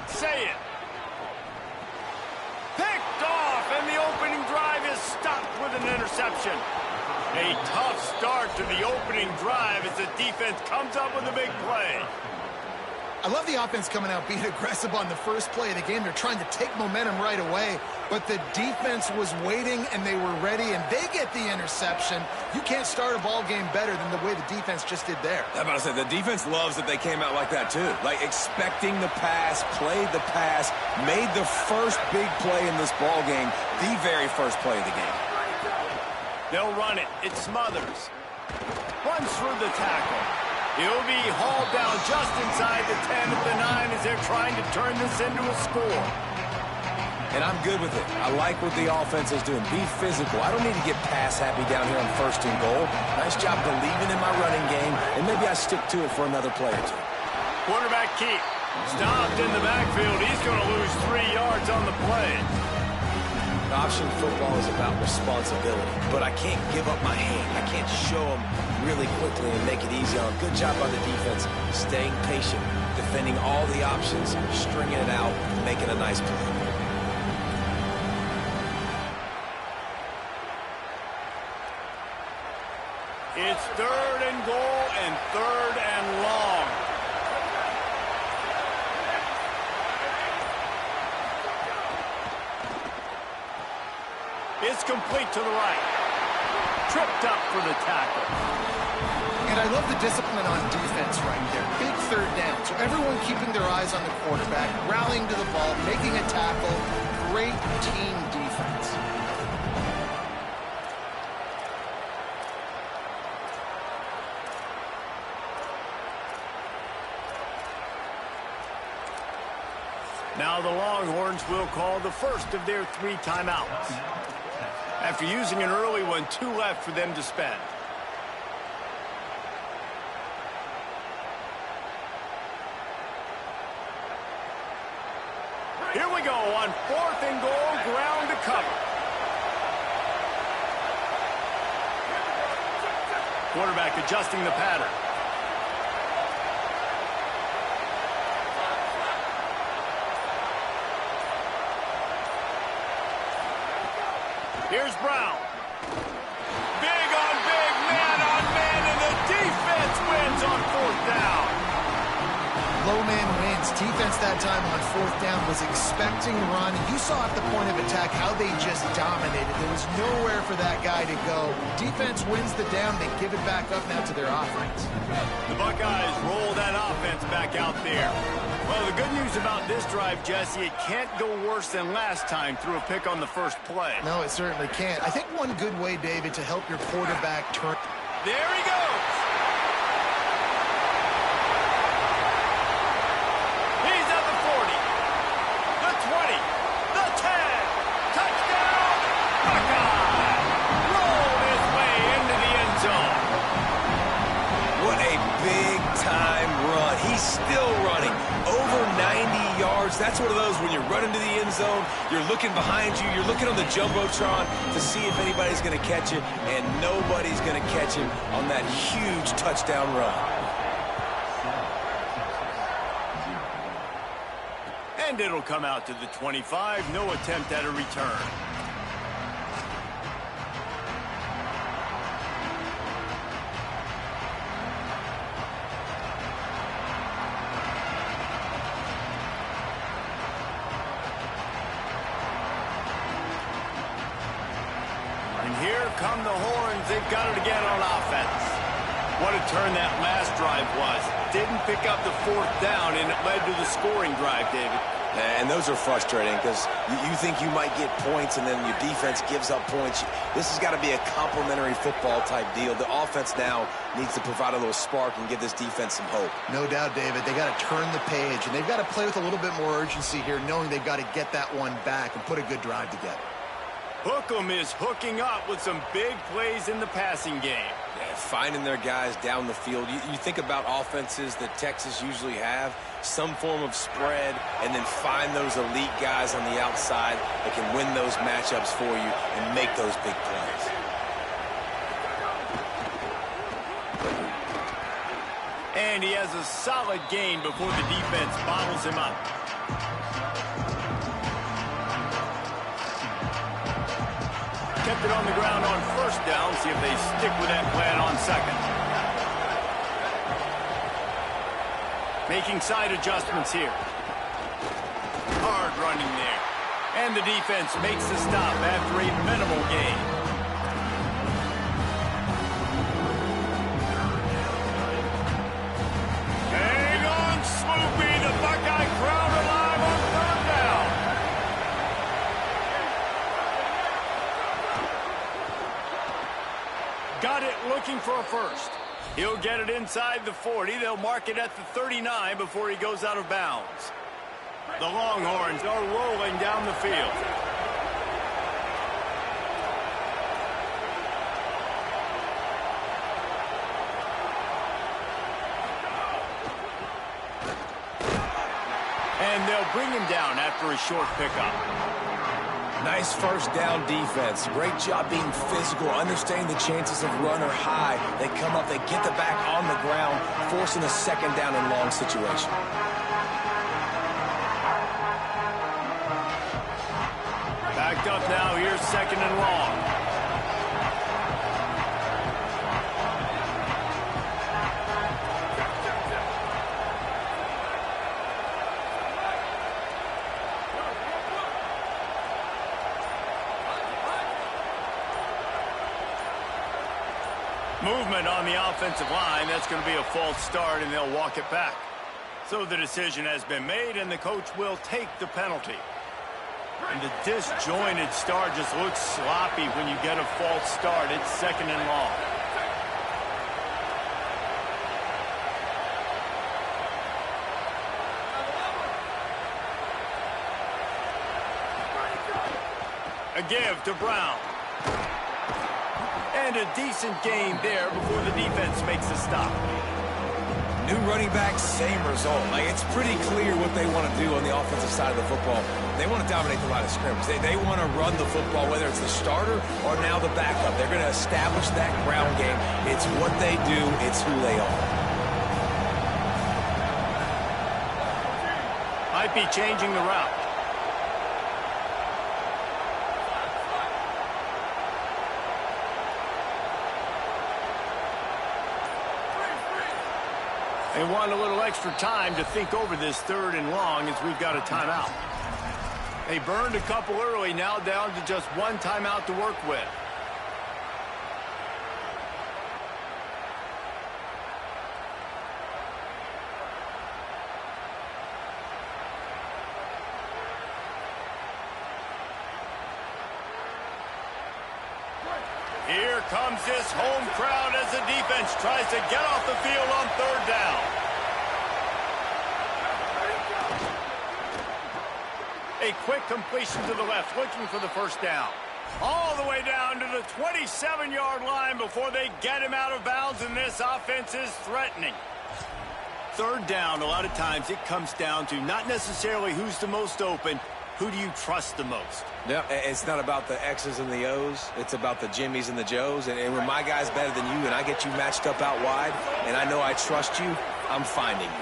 Say it. Picked off, and the opening drive is stopped with an interception. A tough start to the opening drive as the defense comes up with a big play. I love the offense coming out being aggressive on the first play of the game. They're trying to take momentum right away, but the defense was waiting and they were ready, and they get the interception. You can't start a ball game better than the way the defense just did there. I'm about to say, the defense loves that they came out like that too. Like expecting the pass, played the pass, made the first big play in this ball game, the very first play of the game. They'll run it. It Smothers. Runs through the tackle. He'll be hauled down just inside the 10 at the 9 as they're trying to turn this into a score. And I'm good with it. I like what the offense is doing. Be physical. I don't need to get pass happy down here on 1st and goal. Nice job believing in my running game, and maybe I stick to it for another play or two. Quarterback keep. Stopped in the backfield. He's going to lose 3 yards on the play. Option football is about responsibility, but I can't give up my hand. I can't show them really quickly and make it easy on. Good job by the defense, staying patient, defending all the options, stringing it out, making a nice play. It's 3rd and goal and 3rd and long. It's complete to the right. Tripped up for the tackle. And I love the discipline on defense right there. Big 3rd down. So everyone keeping their eyes on the quarterback, rallying to the ball, making a tackle. Great team defense. Now the Longhorns will call the first of their 3 timeouts. After using an early one, 2 left for them to spend. Here we go on 4th and goal, ground to cover. Quarterback adjusting the pattern. Here's Brown. Big on big, man on man, and the defense wins on 4th down. Low man wins. Defense that time on 4th down was expecting run. You saw at the point of attack how they just dominated. There was nowhere for that guy to go. Defense wins the down. They give it back up now to their offense. The Buckeyes roll that offense back out there. Well, the good news about this drive, Jesse, it can't go worse than last time through a pick on the first play. No, it certainly can't. I think one good way, David, to help your quarterback turn... There he goes. He's at the 40, the 20, the 10. Touchdown, Buckeye. Rolled his way into the end zone. What a big-time run. He's still running. Over 90 yards. That's one of those when you're running to the end zone, you're looking behind you, you're looking on the Jumbotron to see if anybody's going to catch it, and nobody's going to catch him on that huge touchdown run. And it'll come out to the 25. No attempt at a return. Here come the Horns. They've got it again on offense. What a turn that last drive was. Didn't pick up the 4th down, and it led to the scoring drive, David. And those are frustrating because you think you might get points, and then your defense gives up points. This has got to be a complementary football type deal. The offense now needs to provide a little spark and give this defense some hope. No doubt, David. They got to turn the page, and they've got to play with a little bit more urgency here, knowing they've got to get that one back and put a good drive together. Hookem is hooking up with some big plays in the passing game. Yeah, finding their guys down the field. You think about offenses that Texas usually have, some form of spread, and then find those elite guys on the outside that can win those matchups for you and make those big plays. And he has a solid gain before the defense bottles him up. Kept it on the ground on 1st down. See if they stick with that plan on 2nd. Making side adjustments here. Hard running there. And the defense makes the stop after a minimal gain. Hang on, Sloopy. The Buckeye crowd alive on third down. Got it looking for a first. He'll get it inside the 40. They'll mark it at the 39 before he goes out of bounds. The Longhorns are rolling down the field. And they'll bring him down after a short pickup. Nice first down defense. Great job being physical, understanding the chances of run are high. They come up, they get the back on the ground, forcing a second down and long situation. Backed up now, here's second and long. Movement on the offensive line. That's going to be a false start, and they'll walk it back. So the decision has been made, and the coach will take the penalty. And the disjointed start just looks sloppy when you get a false start. It's second and long. A give to Brown. And a decent gain there before the defense makes a stop. New running back, same result. Like, it's pretty clear what they want to do on the offensive side of the football. They want to dominate the line of scrimmage. They want to run the football, whether it's the starter or now the backup. They're going to establish that ground game. It's what they do. It's who they are. Might be changing the route. They want a little extra time to think over this third and long as we've got a timeout. They burned a couple early, now down to just one timeout to work with. Here comes this home crowd as the defense tries to get off the field on third down. A quick completion to the left, looking for the first down. All the way down to the 27-yard line before they get him out of bounds, and this offense is threatening. Third down, a lot of times it comes down to not necessarily who's the most open, who do you trust the most? Yeah, it's not about the X's and the O's. It's about the Jimmies and the Joes. And when my guy's better than you and I get you matched up out wide and I know I trust you, I'm finding you.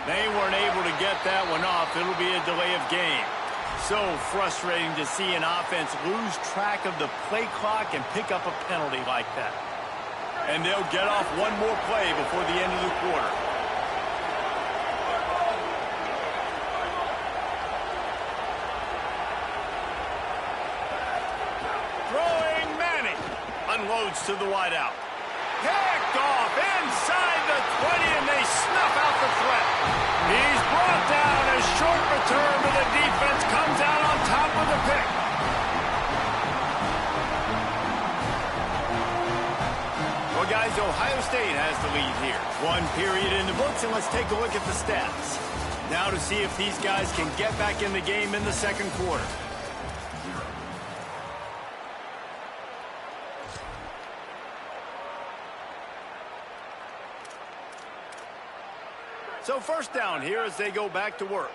They weren't able to get that one off. It'll be a delay of game. So frustrating to see an offense lose track of the play clock and pick up a penalty like that. And they'll get off one more play before the end of the quarter. Throwing Manning. Unloads to the wideout. Picked off inside the 20, and they snuff out the threat. He's brought down. A short return, but the defense comes out on top of the pick. Well, guys, Ohio State has the lead here. One period in the books, and let's take a look at the stats. Now to see if these guys can get back in the game in the second quarter. So first down here as they go back to work.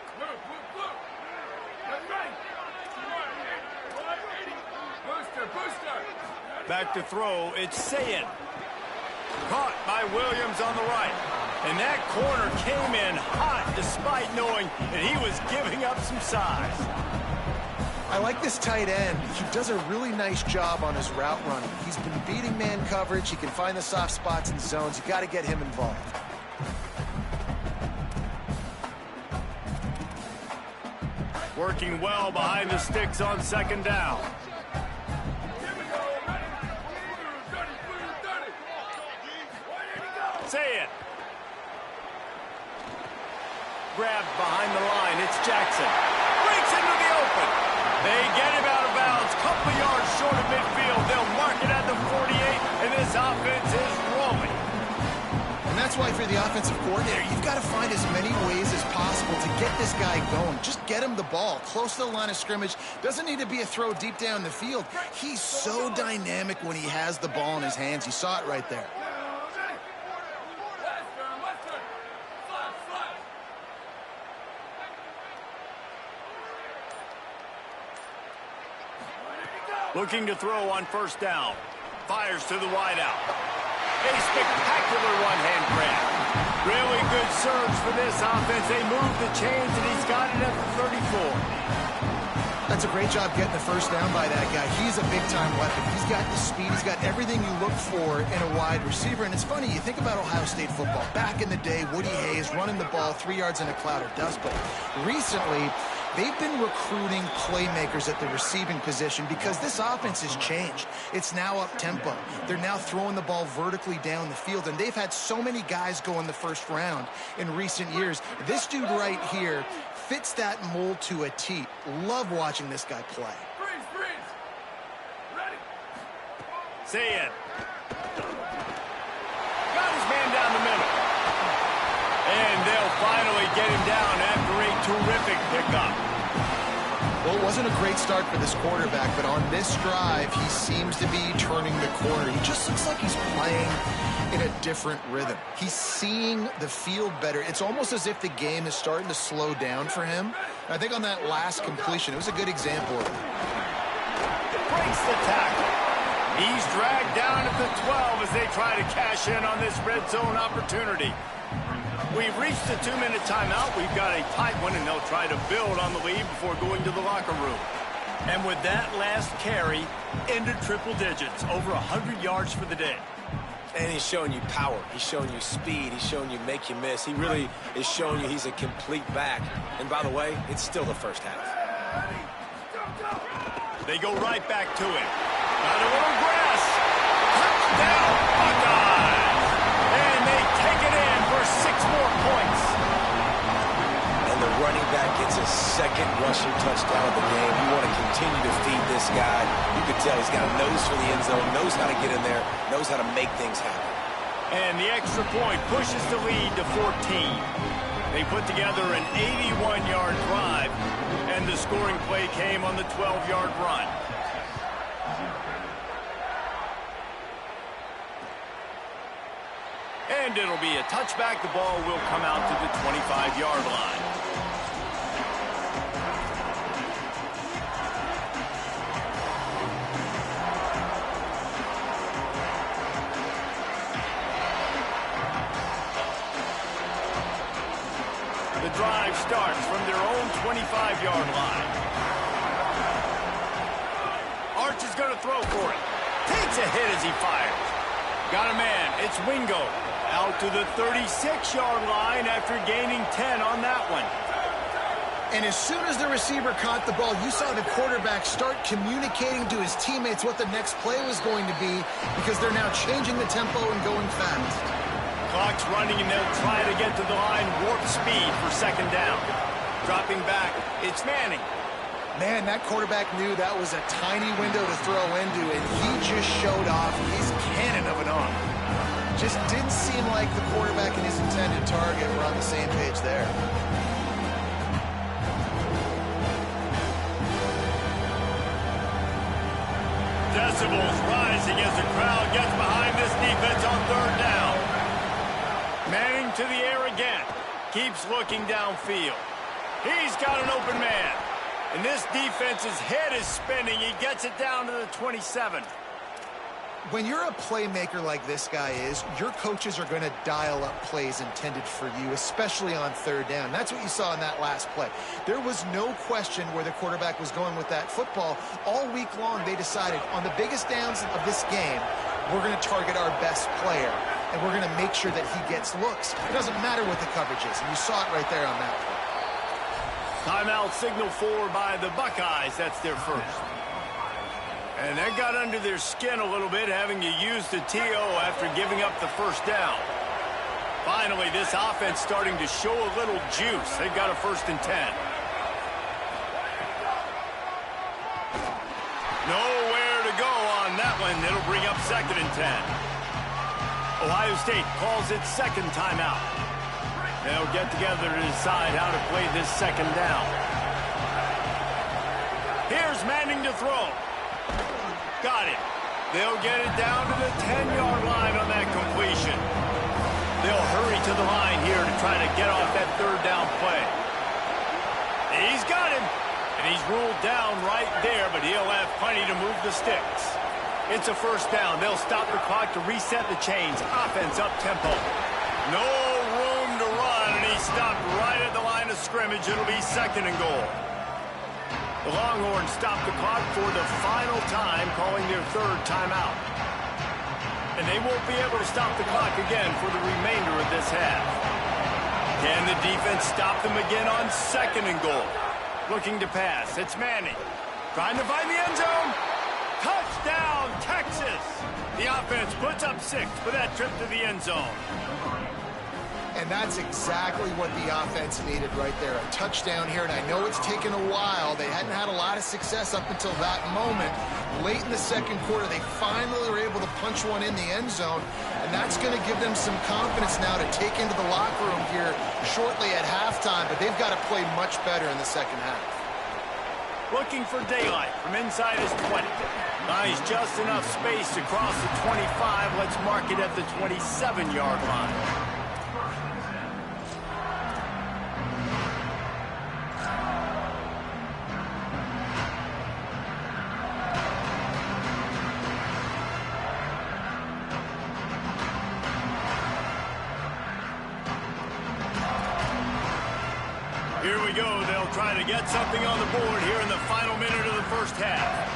Back to throw, it's Sayin. Caught by Williams on the right. And that corner came in hot despite knowing that he was giving up some size. I like this tight end. He does a really nice job on his route running. He's been beating man coverage. He can find the soft spots and zones. You got to get him involved. Working well behind the sticks on second down. Say it. Grabbed behind the line. It's Jackson. Breaks into the open. They get him out of bounds. Couple yards short of midfield. They'll mark it at the 48, and this offense is rolling. And that's why for the offensive coordinator, you've got to find as many ways as possible to get this guy going. Just get him the ball close to the line of scrimmage. Doesn't need to be a throw deep down the field. He's so dynamic when he has the ball in his hands. You saw it right there. Looking to throw on first down. Fires to the wideout. A spectacular one-hand grab. Really good surge for this offense. They move the chains, and he's got it at the 34. That's a great job getting the first down by that guy. He's a big-time weapon. He's got the speed. He's got everything you look for in a wide receiver. And it's funny, you think about Ohio State football. Back in the day, Woody Hayes running the ball 3 yards in a cloud of dust. But recently, they've been recruiting playmakers at the receiving position because this offense has changed. It's now up-tempo. They're now throwing the ball vertically down the field, and they've had so many guys go in the first round in recent years. This dude right here fits that mold to a T. Love watching this guy play. Freeze! Ready? Say it. Got his man down the middle. And they'll finally get him down after a terrific pickup. Well, it wasn't a great start for this quarterback, but on this drive, he seems to be turning the corner. He just looks like he's playing in a different rhythm. He's seeing the field better. It's almost as if the game is starting to slow down for him. I think on that last completion, it was a good example of it. Breaks the tackle. He's dragged down at the 12 as they try to cash in on this red zone opportunity. We've reached the 2-minute timeout. We've got a tight one, and they'll try to build on the lead before going to the locker room. And with that last carry, into triple digits, over 100 yards for the day. And he's showing you power. He's showing you speed. He's showing you make you miss. He really is showing you he's a complete back. And by the way, it's still the first half. They go right back to it. Got a little grass. Touchdown, Buckeyes! And they take it in for 6 more points. And the running back gets his second rushing touchdown of the game. You want to continue to feed this guy. You can tell he's got a nose for the end zone, knows how to get in there, knows how to make things happen. And the extra point pushes the lead to 14. They put together an 81-yard drive, and the scoring play came on the 12-yard run. And it'll be a touchback. The ball will come out to the 25-yard line. The drive starts from their own 25-yard line. Arch is going to throw for it. Takes a hit as he fires. Got a man. It's Wingo. Out to the 36-yard line after gaining 10 on that one. And as soon as the receiver caught the ball, you saw the quarterback start communicating to his teammates what the next play was going to be because they're now changing the tempo and going fast. Clock's running, and they'll try to get to the line warp speed for second down. Dropping back, it's Manning. Man, that quarterback knew that was a tiny window to throw into, and he just showed off his cannon of an arm. Just didn't seem like the quarterback and his intended target were on the same page there. Decibels rising as the crowd gets behind this defense on third down. Manning to the air again. Keeps looking downfield. He's got an open man. And this defense's head is spinning. He gets it down to the 27. When you're a playmaker like this guy is, your coaches are going to dial up plays intended for you, especially on third down. That's what you saw in that last play. There was no question where the quarterback was going with that football. All week long, they decided on the biggest downs of this game, we're going to target our best player, and we're going to make sure that he gets looks. It doesn't matter what the coverage is, and you saw it right there on that play. Timeout signal for by the Buckeyes. That's their first. And that got under their skin a little bit, having to use the TO after giving up the first down. Finally, this offense starting to show a little juice. They've got a 1st and 10. Nowhere to go on that one. It'll bring up 2nd and 10. Ohio State calls its second timeout. They'll get together to decide how to play this 2nd down. Here's Manning to throw. Got it. They'll get it down to the 10-yard line on that completion. They'll hurry to the line here to try to get off that 3rd down play. He's got him. And he's ruled down right there, but he'll have plenty to move the sticks. It's a 1st down. They'll stop the clock to reset the chains. Offense up-tempo. No room to run, and he stopped right at the line of scrimmage. It'll be 2nd and goal. The Longhorns stop the clock for the final time, calling their 3rd timeout. And they won't be able to stop the clock again for the remainder of this half. Can the defense stop them again on 2nd and goal? Looking to pass. It's Manning. Trying to find the end zone. Touchdown, Texas! The offense puts up 6 for that trip to the end zone. And that's exactly what the offense needed right there. A touchdown here, and I know it's taken a while. They hadn't had a lot of success up until that moment. Late in the 2nd quarter, they finally were able to punch one in the end zone, and that's going to give them some confidence now to take into the locker room here shortly at halftime, but they've got to play much better in the 2nd half. Looking for daylight from inside his 20. Nice, just enough space to cross the 25. Let's mark it at the 27-yard line. Here we go. They'll try to get something on the board here in the final minute of the 1st half.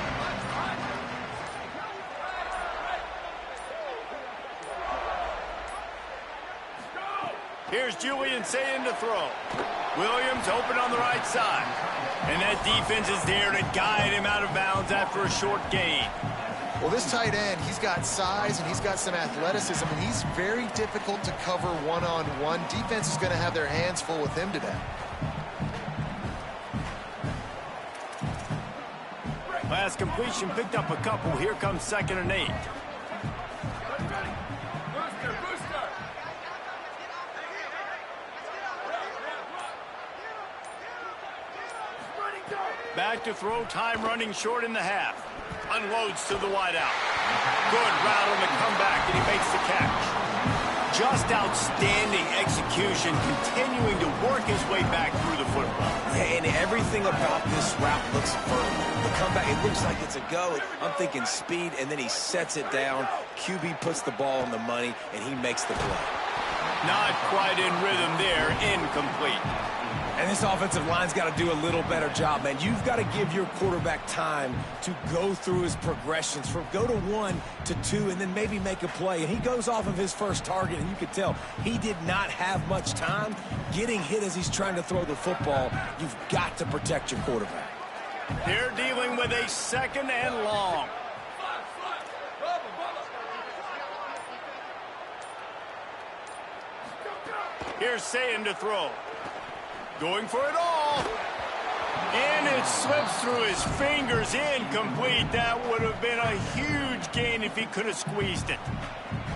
Here's Julian Sayin to throw. Williams open on the right side. And that defense is there to guide him out of bounds after a short gain. Well, this tight end, he's got size and he's got some athleticism, and he's very difficult to cover one-on-one. Defense is going to have their hands full with him today. Last completion picked up a couple. Here comes 2nd and 8. Back to throw, time running short in the half. Unloads to the wideout. Good route on the comeback, and he makes the catch. Just outstanding execution, continuing to work his way back through the football. Yeah, and everything about this route looks vertical. The comeback, it looks like it's a go. I'm thinking speed, and then he sets it down. QB puts the ball on the money, and he makes the play. Not quite in rhythm there, incomplete. And this offensive line's got to do a little better job, man. You've got to give your quarterback time to go through his progressions, from go to 1 to 2, and then maybe make a play. And he goes off of his first target, and you could tell he did not have much time getting hit as he's trying to throw the football. You've got to protect your quarterback. They're dealing with a 2nd and long. Here's Sayin to throw. Going for it all. And it slips through his fingers. Incomplete. That would have been a huge gain if he could have squeezed it.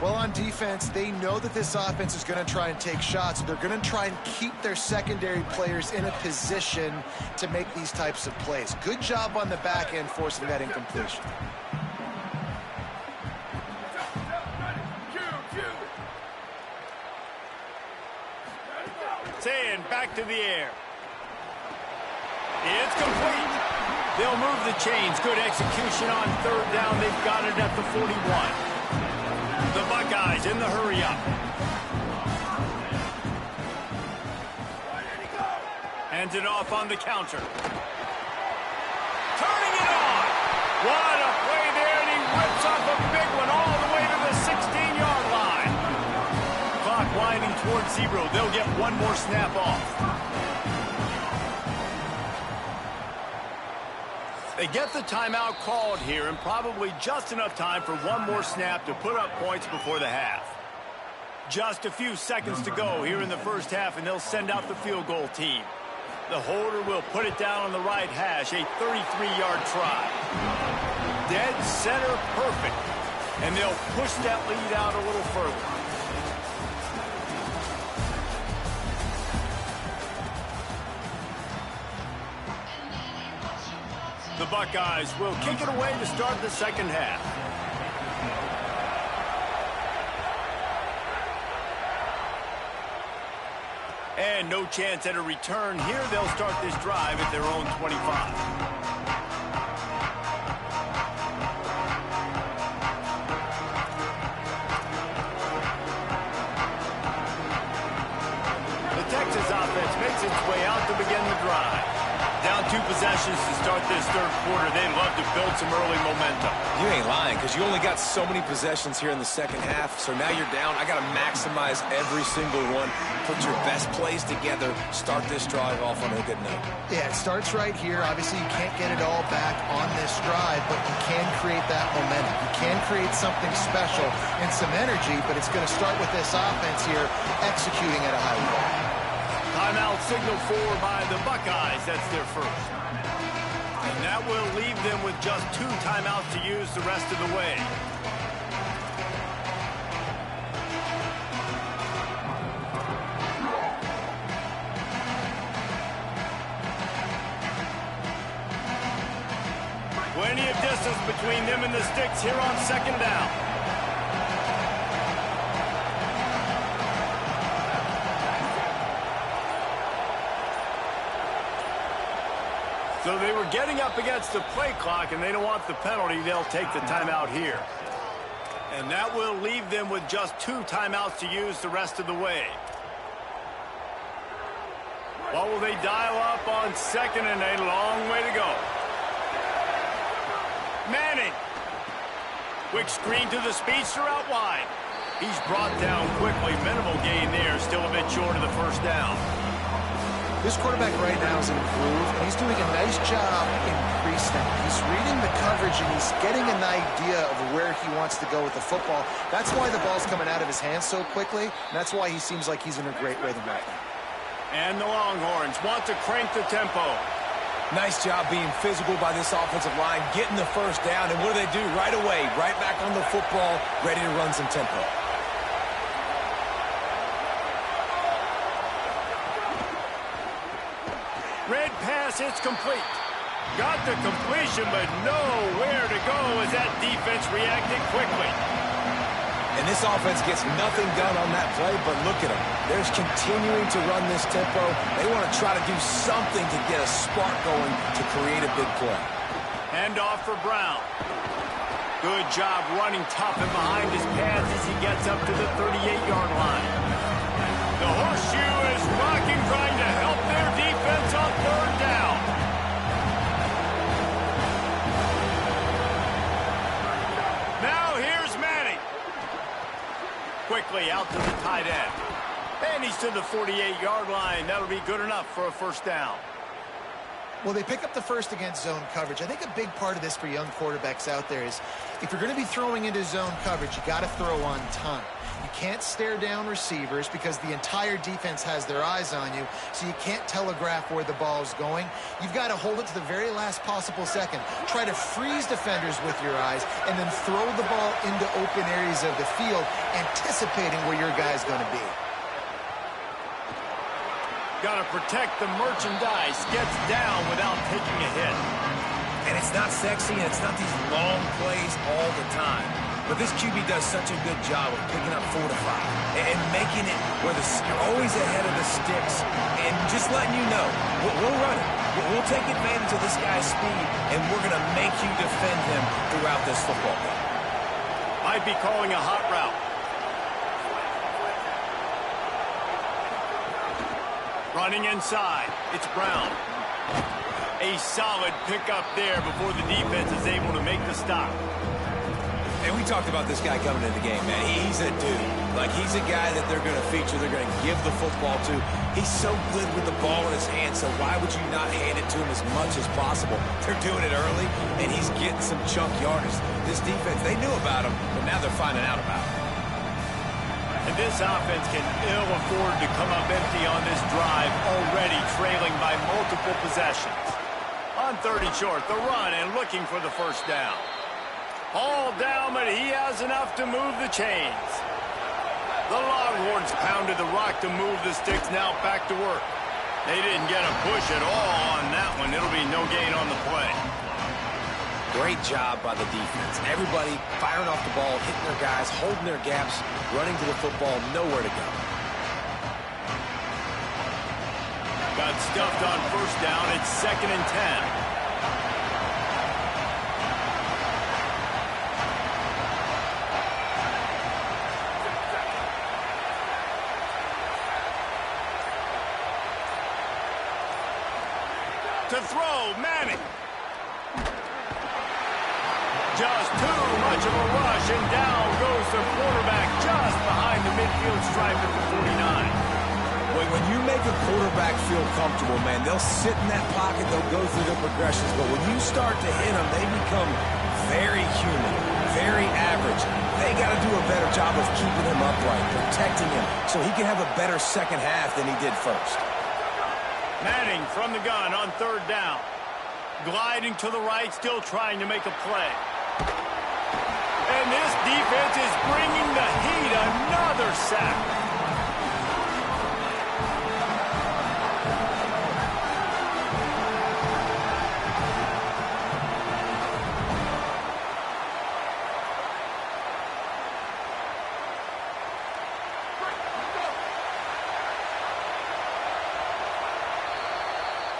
Well, on defense, they know that this offense is going to try and take shots. They're going to try and keep their secondary players in a position to make these types of plays. Good job on the back end forcing that incompletion. Sayin back to the air. It's complete. They'll move the chains. Good execution on third down. They've got it at the 41. The Buckeyes in the hurry-up. Hands it off on the counter. Turning it on. What a play there, and he whips off a big one all the way to the 16-yard line. Clock winding towards 0. They'll get one more snap off. They get the timeout called here, and probably just enough time for one more snap to put up points before the half. Just a few seconds to go here in the first half, and they'll send out the field goal team. The holder will put it down on the right hash, a 33-yard try. Dead center perfect, and they'll push that lead out a little further. The Buckeyes will kick it away to start the second half. And no chance at a return here. They'll start this drive at their own 25. The Texas offense makes its way out to begin the drive. Down 2 possessions to start this third quarter. They'd love to build some early momentum. You ain't lying, because you only got so many possessions here in the second half, so now you're down. I got to maximize every single one. Put your best plays together. Start this drive off on a good note. Yeah, it starts right here. Obviously, you can't get it all back on this drive, but you can create that momentum. You can create something special and some energy, but it's going to start with this offense here executing at a high level. Timeout signaled for by the Buckeyes. That's their first. And that will leave them with just 2 timeouts to use the rest of the way. Plenty of distance between them and the sticks here on second down. So they were getting up against the play clock, and they don't want the penalty. They'll take the timeout here. And that will leave them with just 2 timeouts to use the rest of the way. What will they dial up on second, and a long way to go? Manning. Quick screen to the speedster out wide. He's brought down quickly. Minimal gain there. Still a bit short of the first down. This quarterback right now is in a groove, and he's doing a nice job increasing. He's reading the coverage, and he's getting an idea of where he wants to go with the football. That's why the ball's coming out of his hands so quickly, and that's why he seems like he's in a great rhythm right now. And the Longhorns want to crank the tempo. Nice job being physical by this offensive line, getting the first down, and what do? Right away, right back on the football, ready to run some tempo. Red pass, it's complete. Got the completion, but nowhere to go as that defense reacted quickly. And this offense gets nothing done on that play, but look at them. They're just continuing to run this tempo. They want to try to do something to get a spark going to create a big play. Hand off for Brown. Good job running tough and behind his pads as he gets up to the 38-yard line. The horseshoe is rocking, trying to help their defense on third down. Now here's Manning. Quickly out to the tight end. And he's to the 48-yard line. That'll be good enough for a first down. Well, they pick up the first against zone coverage. I think a big part of this for young quarterbacks out there is if you're going to be throwing into zone coverage, you got to throw on time. You can't stare down receivers because the entire defense has their eyes on you, so you can't telegraph where the ball's going. You've got to hold it to the very last possible second. Try to freeze defenders with your eyes and then throw the ball into open areas of the field, anticipating where your guy's going to be. Got to protect the merchandise. Gets down without taking a hit. And it's not sexy, and it's not these long plays all the time. But this QB does such a good job of picking up 4 to 5 and making it where you're always ahead of the sticks and just letting you know, we'll run it. We'll take advantage of this guy's speed, and we're going to make you defend him throughout this football game. Might be calling a hot route. Running inside. It's Brown. A solid pickup there before the defense is able to make the stop. And we talked about this guy coming into the game, man. He's a dude. Like, he's a guy that they're going to feature, they're going to give the football to. He's so good with the ball in his hand, so why would you not hand it to him as much as possible? They're doing it early, and he's getting some chunk yardage. This defense, they knew about him, but now they're finding out about him. And this offense can ill afford to come up empty on this drive, already trailing by multiple possessions. On 3rd and short, the run and looking for the first down. All down, but he has enough to move the chains. The Longhorns pounded the rock to move the sticks, now back to work. They didn't get a push at all on that one. It'll be no gain on the play. Great job by the defense. Everybody firing off the ball, hitting their guys, holding their gaps, running to the football, nowhere to go. Got stuffed on first down. It's 2nd and 10. To throw, Manning. Just too much of a rush, and down goes the quarterback just behind the midfield stripe at the 49. When you make a quarterback feel comfortable, man, they'll sit in that pocket, they'll go through their progressions, but when you start to hit them, they become very human, very average. They got to do a better job of keeping him upright, protecting him, so he can have a better second half than he did first. Manning from the gun on 3rd down. Gliding to the right, still trying to make a play. And this defense is bringing the heat. Another sack.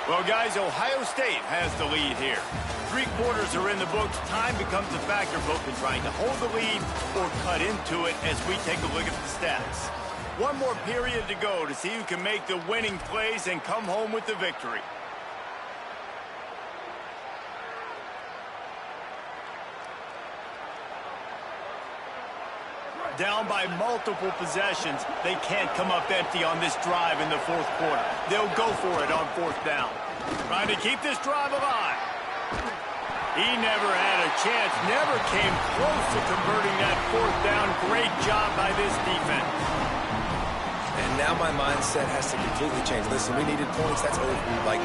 Well, guys, Ohio State has the lead here. 3 quarters are in the books. Time becomes a factor both in trying to hold the lead or cut into it as we take a look at the stats. One more period to go to see who can make the winning plays and come home with the victory. Down by multiple possessions, they can't come up empty on this drive in the 4th quarter. They'll go for it on 4th down. Trying to keep this drive alive. He never had a chance, never came close to converting that 4th down. Great job by this defense. And now my mindset has to completely change. Listen, we needed points. That's over. Like,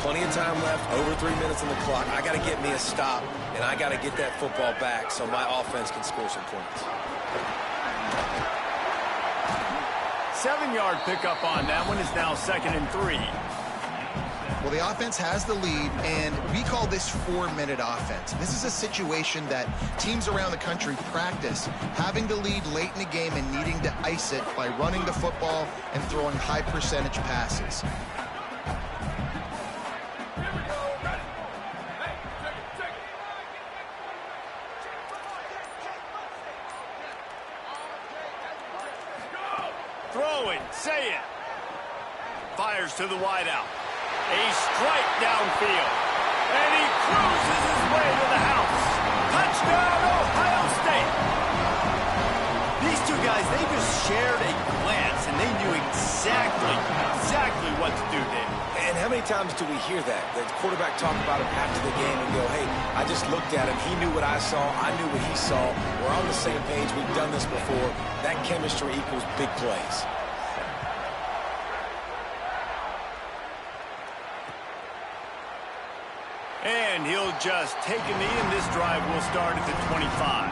plenty of time left, over 3 minutes on the clock. I got to get me a stop, and I got to get that football back so my offense can score some points. 7-yard pickup on that one is now 2nd and 3. Well, the offense has the lead, and we call this 4-minute offense. This is a situation that teams around the country practice, having the lead late in the game and needing to ice it by running the football and throwing high-percentage passes. Throwing, say it. Fires to the wideout. A strike downfield. And he cruises his way to the house. Touchdown, Ohio State. These two guys, they just shared a glance, and they knew exactly what to do there. And how many times do we hear that? The quarterback talk about him after the game and go, hey, I just looked at him. He knew what I saw. I knew what he saw. We're on the same page. We've done this before. That chemistry equals big plays. And he'll just take a knee, and this drive will start at the 25.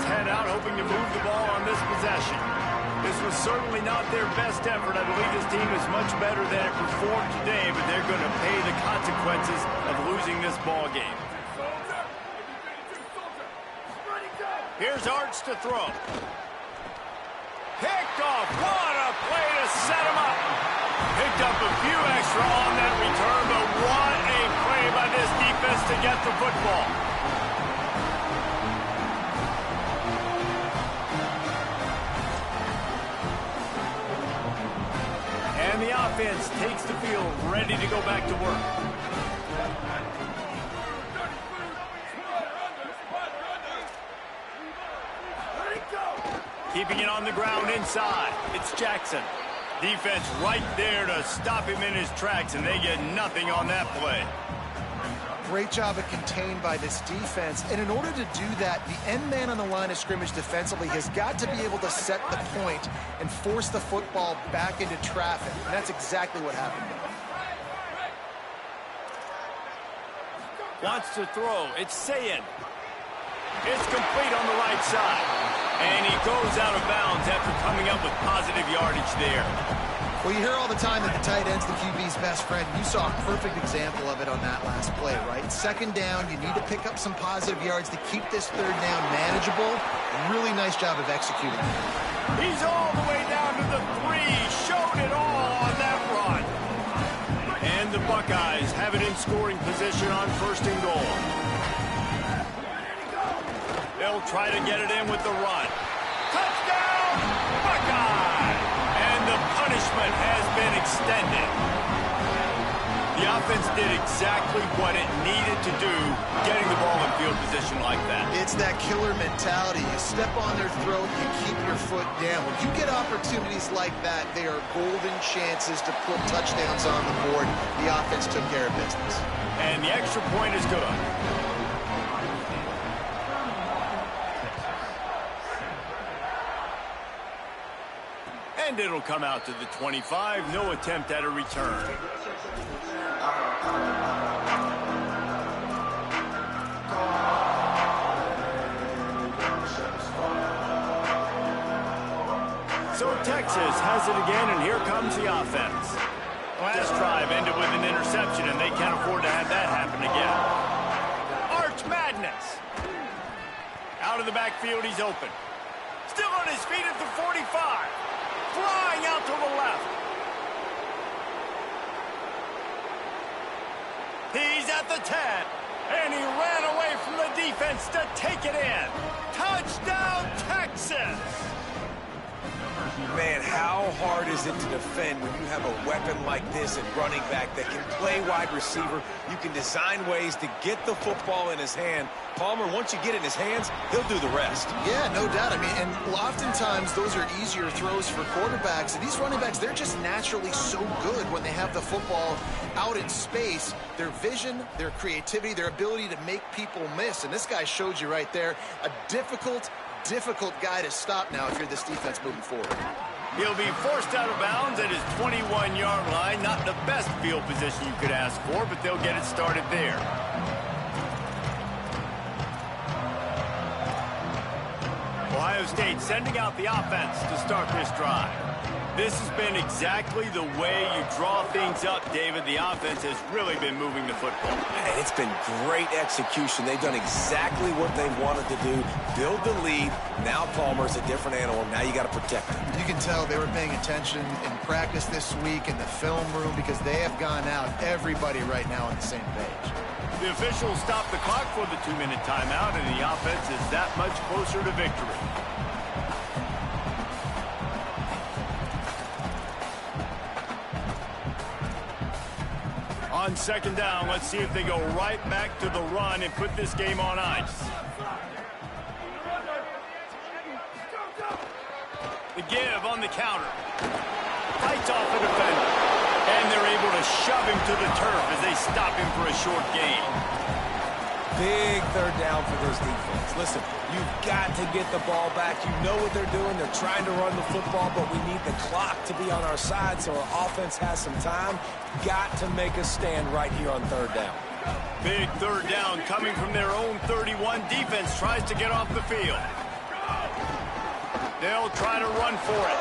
head out, hoping to move the ball on this possession. This was certainly not their best effort. I believe this team is much better than it performed today, but they're going to pay the consequences of losing this ball game. Here's Arch to throw. Picked off. What a play to set him up. Picked up a few extra on that return, but what a play by this defense to get the football. And the offense takes the field, ready to go back to work. Keeping it on the ground inside. It's Jackson. Defense right there to stop him in his tracks, and they get nothing on that play. Great job of contained by this defense. And in order to do that, the end man on the line of scrimmage defensively has got to be able to set the point and force the football back into traffic. And that's exactly what happened. Wants to throw. It's Sayin. It's complete on the right side. And he goes out of bounds after coming up with positive yardage there. Well, you hear all the time that the tight end's the QB's best friend. You saw a perfect example of it on that last play, right? Second down, you need to pick up some positive yards to keep this third down manageable. Really nice job of executing. He's all the way down to the 3. Showed it all on that run. And the Buckeyes have it in scoring position on 1st and goal. They'll try to get it in with the run. Touchdown, Buckeye! And the punishment has been extended. The offense did exactly what it needed to do, getting the ball in field position like that. It's that killer mentality. You step on their throat, you keep your foot down. When you get opportunities like that, they are golden chances to put touchdowns on the board. The offense took care of business. And the extra point is good. And it'll come out to the 25. No attempt at a return. So Texas has it again, and here comes the offense. Last drive ended with an interception, and they can't afford to have that happen again. Arch Madness. Out of the backfield, he's open. Still on his feet at the 45. Flying out to the left. He's at the 10. And he ran away from the defense to take it in. Touchdown, Texas! Man, how hard is it to defend when you have a weapon like this at running back that can play wide receiver? You can design ways to get the football in his hand. Palmer, once you get it in his hands, he'll do the rest. Yeah, no doubt. I mean, and oftentimes those are easier throws for quarterbacks. And these running backs, they're just naturally so good when they have the football out in space. Their vision, their creativity, their ability to make people miss. And this guy showed you right there a difficult guy to stop now if you're this defense moving forward. He'll be forced out of bounds at his 21-yard line. Not the best field position you could ask for, but they'll get it started there. Ohio State sending out the offense to start this drive. This has been exactly the way you draw things up, David. The offense has really been moving the football. And it's been great execution. They've done exactly what they wanted to do. Build the lead. Now Palmer's a different animal. Now you got to protect him. You can tell they were paying attention in practice this week in the film room because they have gone out, everybody right now on the same page. The officials stopped the clock for the 2-minute timeout, and the offense is that much closer to victory. On 2nd down, let's see if they go right back to the run and put this game on ice. The give on the counter. Fights off the defender. And they're able to shove him to the turf as they stop him for a short gain. Big 3rd down for this defense. Listen, you've got to get the ball back. You know what they're doing. They're trying to run the football, but we need the clock to be on our side so our offense has some time. Got to make a stand right here on 3rd down. Big 3rd down coming from their own 31. Defense tries to get off the field. They'll try to run for it.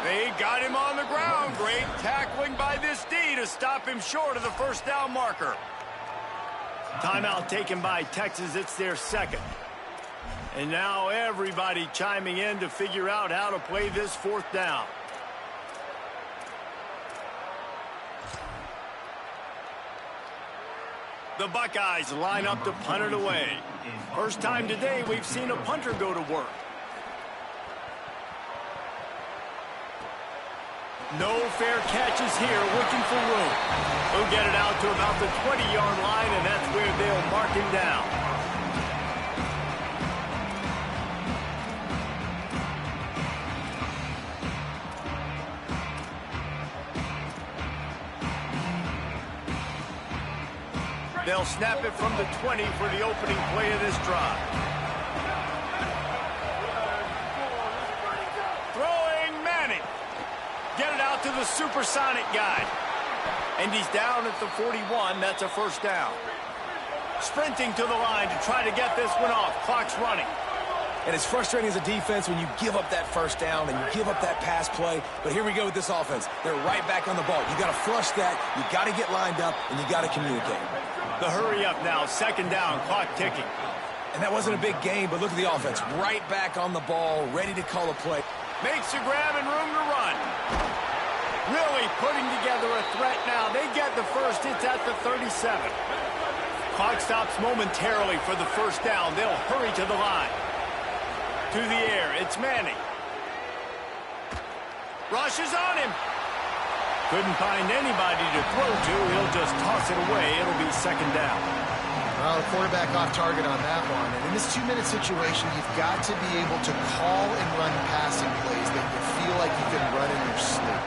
They got him on the ground. Great tackling by this D to stop him short of the first down marker. Timeout taken by Texas. It's their second. And now everybody chiming in to figure out how to play this fourth down. The Buckeyes line up to punt it away. First time today we've seen a punter go to work. No fair catches here, looking for room. He'll get it out to about the 20-yard line, and that's where they'll mark him down. They'll snap it from the 20 for the opening play of this drive. Throwing Manning. Get it out to the supersonic guy. And he's down at the 41. That's a first down. Sprinting to the line to try to get this one off. Clock's running. And it's frustrating as a defense when you give up that first down and you give up that pass play. But here we go with this offense. They're right back on the ball. You got to flush that. You got to get lined up, and you got to communicate. The hurry up now. Second down. Clock ticking. And that wasn't a big game, but look at the offense. Right back on the ball, ready to call a play. Makes a grab and room to run. Really putting together a threat now. They get the first. It's at the 37. Clock stops momentarily for the first down. They'll hurry to the line. To the air. It's Manning. Rushes on him. Couldn't find anybody to throw to. He'll just toss it away. It'll be second down. Well, the quarterback off target on that one. And in this 2-minute situation, you've got to be able to call and run passing plays that you feel like you can run in your sleep.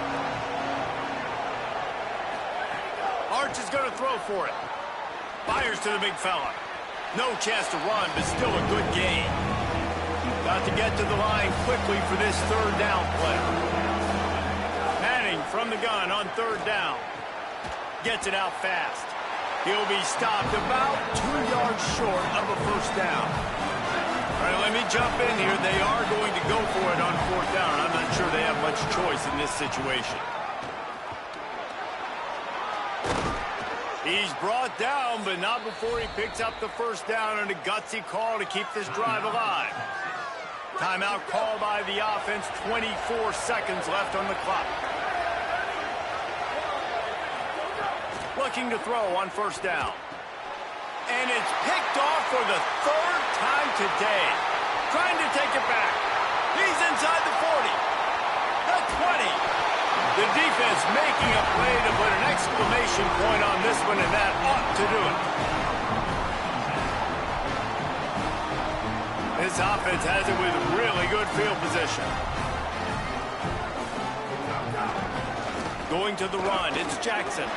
Arch is going to throw for it. Fires to the big fella. No chance to run, but still a good gain. Got to get to the line quickly for this third down play. Manning from the gun on third down. Gets it out fast. He'll be stopped about 2 yards short of a first down. All right, let me jump in here. They are going to go for it on fourth down. I'm not sure they have much choice in this situation. He's brought down, but not before he picks up the first down and a gutsy call to keep this drive alive. Timeout call by the offense, 24 seconds left on the clock. Looking to throw on first down. And it's picked off for the third time today. Trying to take it back. He's inside the 40. The 20. The defense making a play to put an exclamation point on this one, and that ought to do it. This offense has it with really good field position. Going to the run, it's Jackson.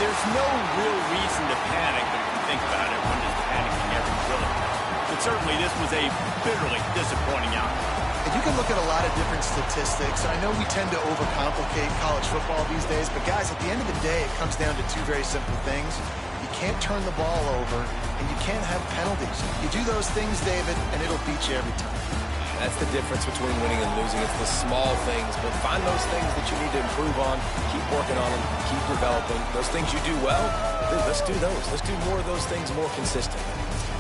There's no real reason to panic, but if you think about it, one is panicking every really. But certainly this was a bitterly disappointing outcome. And you can look at a lot of different statistics. I know we tend to overcomplicate college football these days, but guys, at the end of the day, it comes down to two very simple things. You can't turn the ball over, and you can't have penalties. You do those things, David, and it'll beat you every time. That's the difference between winning and losing. It's the small things, but find those things that you need to improve on. Keep working on them. Keep developing. Those things you do well, let's do those. Let's do more of those things more consistently.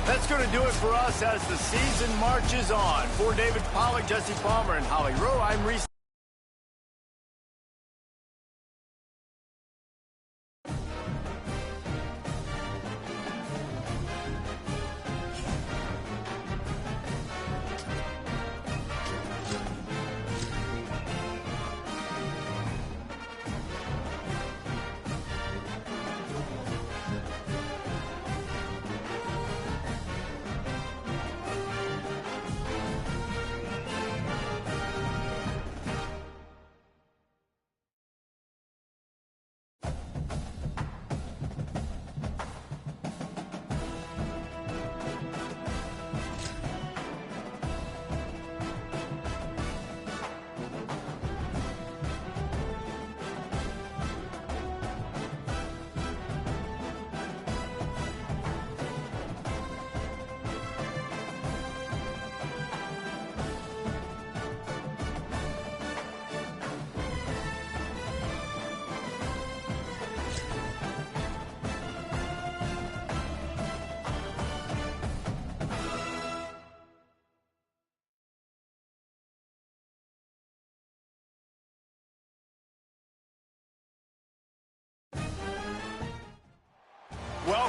That's going to do it for us as the season marches on. For David Pollack, Jesse Palmer, and Holly Rowe, I'm Reese.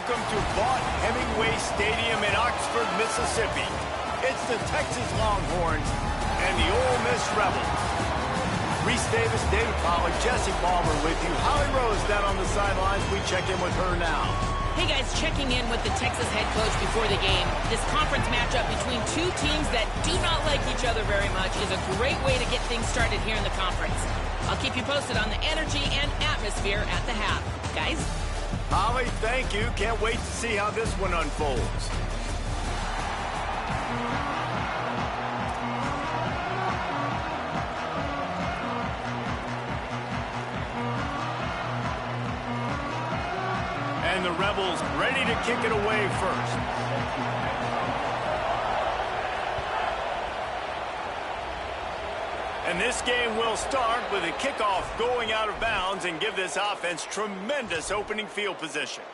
Welcome to Vaught Hemingway Stadium in Oxford, Mississippi. It's the Texas Longhorns and the Ole Miss Rebels. Reese Davis, David Pollack, Jesse Palmer with you. Holly Rose down on the sidelines. We check in with her now. Hey guys, checking in with the Texas head coach before the game. This conference matchup between two teams that do not like each other very much is a great way to get things started here in the conference. I'll keep you posted on the energy and atmosphere at the half. Guys? Holly, thank you. Can't wait to see how this one unfolds. And the Rebels ready to kick it away first. And this game will start with a kickoff going out of bounds and give this offense tremendous opening field position.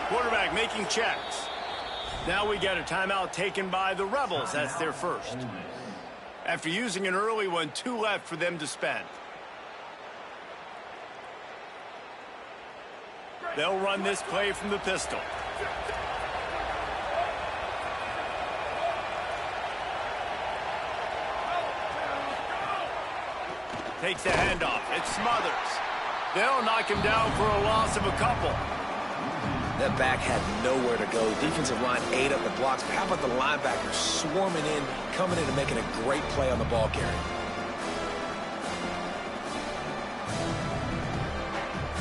Quarterback making checks. Now we got a timeout taken by the Rebels. That's their first. After using an early one, 2 left for them to spend. They'll run this play from the pistol. Takes the handoff. It smothers. They'll knock him down for a loss of a couple. That back had nowhere to go. Defensive line ate up the blocks. But how about the linebackers swarming in, coming in and making a great play on the ball carrier?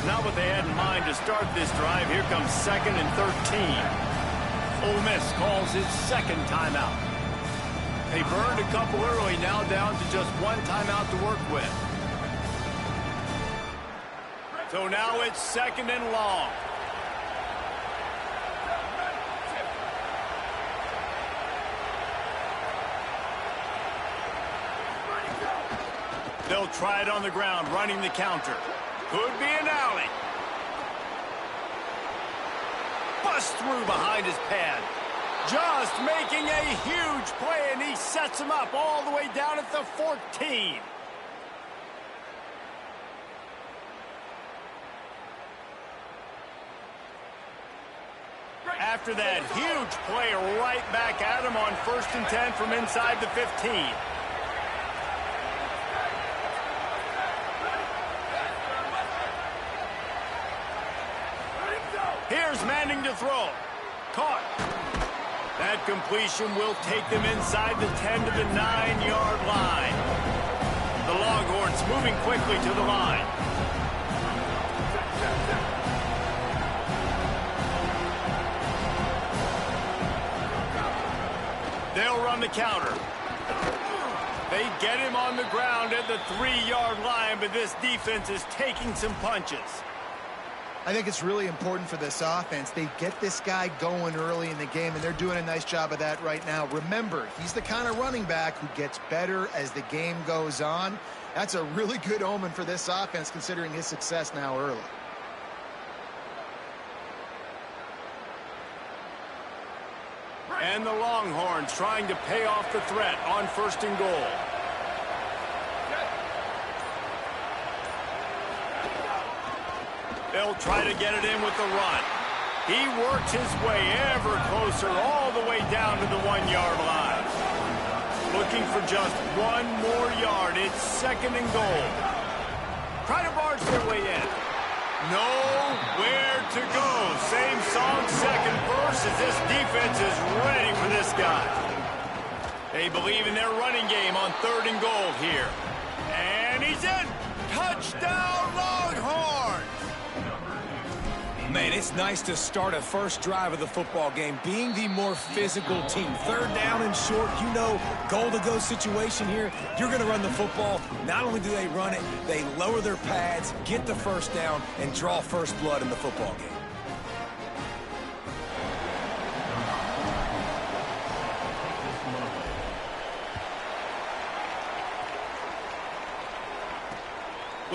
Not what they had in mind to start this drive. Here comes 2nd and 13. Ole Miss calls his second timeout. They burned a couple early, now down to just 1 timeout to work with. So now it's 2nd and long. They'll try it on the ground, running the counter. Could be an alley. Bust through behind his pad. Just making a huge play, and he sets him up all the way down at the 14. After that huge play, right back at him on 1st and 10 from inside the 15. Here's Manning to throw. Caught. That completion will take them inside the 10 to the 9-yard line. The Longhorns moving quickly to the line. They'll run the counter. They get him on the ground at the 3-yard line, but this defense is taking some punches. I think it's really important for this offense. They get this guy going early in the game, and they're doing a nice job of that right now. Remember, he's the kind of running back who gets better as the game goes on. That's a really good omen for this offense, considering his success now early. And the Longhorns trying to pay off the threat on 1st and goal. They'll try to get it in with the run. He works his way ever closer all the way down to the 1-yard line. Looking for just 1 more yard. It's 2nd and goal. Try to barge their way in. Nowhere to go. Same song, second verse, as this defense is ready for this guy. They believe in their running game on 3rd and goal here. And he's in. Touchdown, Longhorns! Man, it's nice to start a first drive of the football game being the more physical team. 3rd down and short, you know, goal-to-go situation here. You're going to run the football. Not only do they run it, they lower their pads, get the first down, and draw first blood in the football game.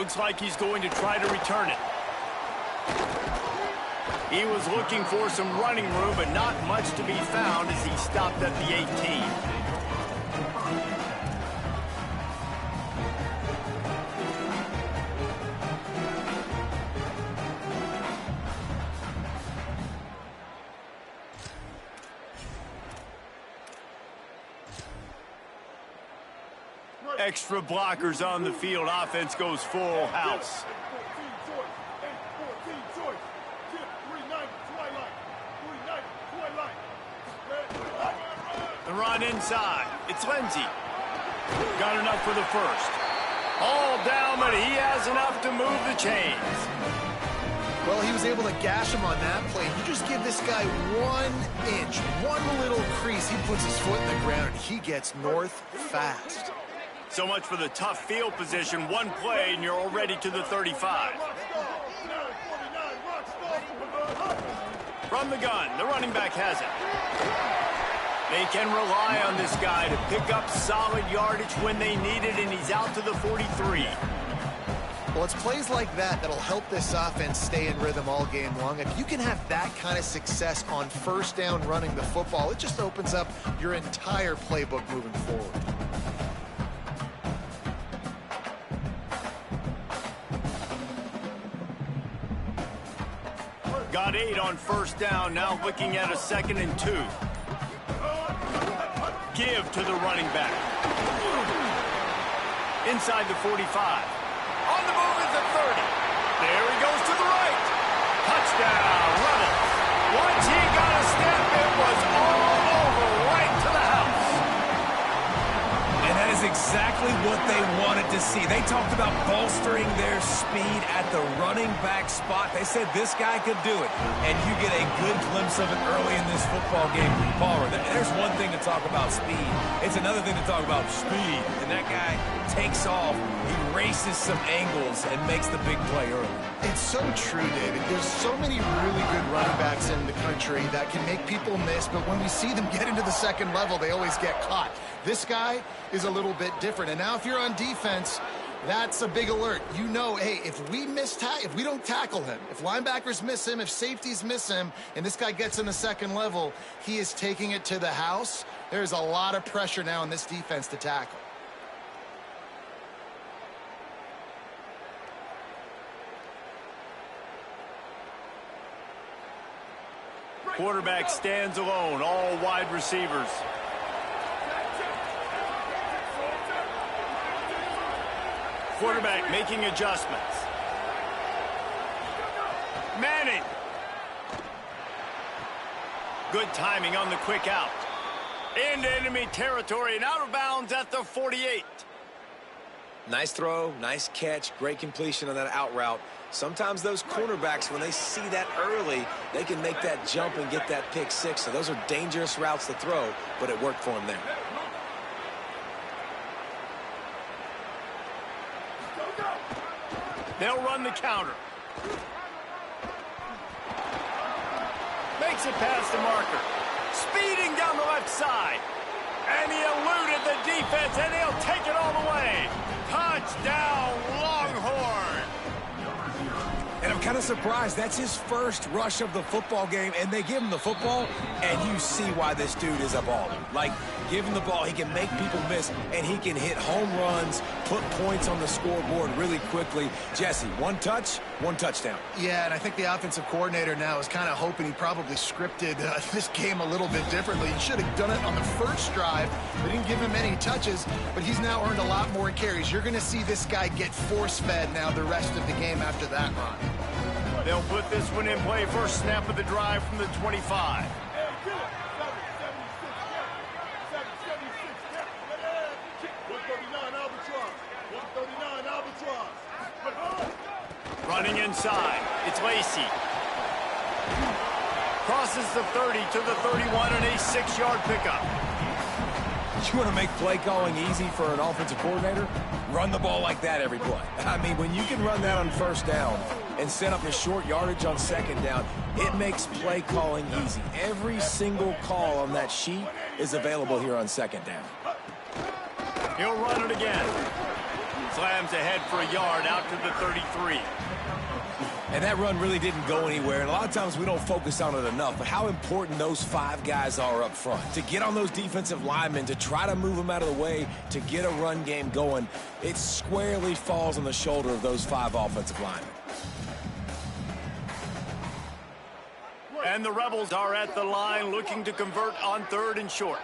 Looks like he's going to try to return it. He was looking for some running room, but not much to be found as he stopped at the 18. Extra blockers on the field. Offense goes full house. The run inside. It's Lindsey. Got enough for the first. All down, but he has enough to move the chains. Well, he was able to gash him on that play. You just give this guy 1 inch, one little crease. He puts his foot in the ground, and he gets north fast. So much for the tough field position. One play, and you're already to the 35. From the gun, the running back has it. They can rely on this guy to pick up solid yardage when they need it, and he's out to the 43. Well, it's plays like that that'll help this offense stay in rhythm all game long. If you can have that kind of success on first down running the football, it just opens up your entire playbook moving forward. Got 8 on first down, now looking at a 2nd and 2. Give to the running back. Inside the 45. On the move is the 30. There he goes to the right. Touchdown, Rebels. Once he got a step, it was all over, right to the house. And that is exactly what they wanted to see. They talked about bolstering their speed at the running back spot. They said this guy could do it, and you get a good glimpse of it early in this football game. Palmer, there's one thing to talk about speed. It's another thing to talk about speed. And that guy takes off, he races some angles, and makes the big play early. It's so true, David. There's so many really good running backs in the country that can make people miss, but when we see them get into the second level, they always get caught. This guy is a little bit different. And now if you're on defense, that's a big alert. You know, hey, if we don't tackle him, if linebackers miss him, if safeties miss him, and this guy gets in the second level, he is taking it to the house. There's a lot of pressure now on this defense to tackle. Quarterback stands alone, all wide receivers. Quarterback making adjustments. Manning. Good timing on the quick out. Into enemy territory and out of bounds at the 48. Nice throw, nice catch, great completion on that out route. Sometimes those cornerbacks, when they see that early, they can make that jump and get that pick six. So those are dangerous routes to throw, but it worked for him there. They'll run the counter. Makes it past the marker. Speeding down the left side. And he eluded the defense, and he'll take it all the way. Touchdown, Longhorn. And I'm kind of surprised. That's his first rush of the football game, and they give him the football, and you see why this dude is a baller. Like, give him the ball, he can make people miss, and he can hit home runs, put points on the scoreboard really quickly. Jesse, one touch, one touchdown. Yeah, and I think the offensive coordinator now is kind of hoping he probably scripted this game a little bit differently. He should have done it on the first drive. They didn't give him any touches, but he's now earned a lot more carries. You're going to see this guy get force-fed now the rest of the game after that run. They'll put this one in play. First snap of the drive from the 25. Running inside. It's Lacy. Crosses the 30 to the 31 and a 6-yard pickup. You want to make play calling easy for an offensive coordinator? Run the ball like that every play. I mean, when you can run that on first down and set up a short yardage on second down, it makes play calling easy. Every single call on that sheet is available here on second down. He'll run it again. Slams ahead for a yard out to the 33. And that run really didn't go anywhere. And a lot of times we don't focus on it enough, but how important those 5 guys are up front. To get on those defensive linemen, to try to move them out of the way, to get a run game going, it squarely falls on the shoulder of those 5 offensive linemen. And the Rebels are at the line looking to convert on 3rd and short.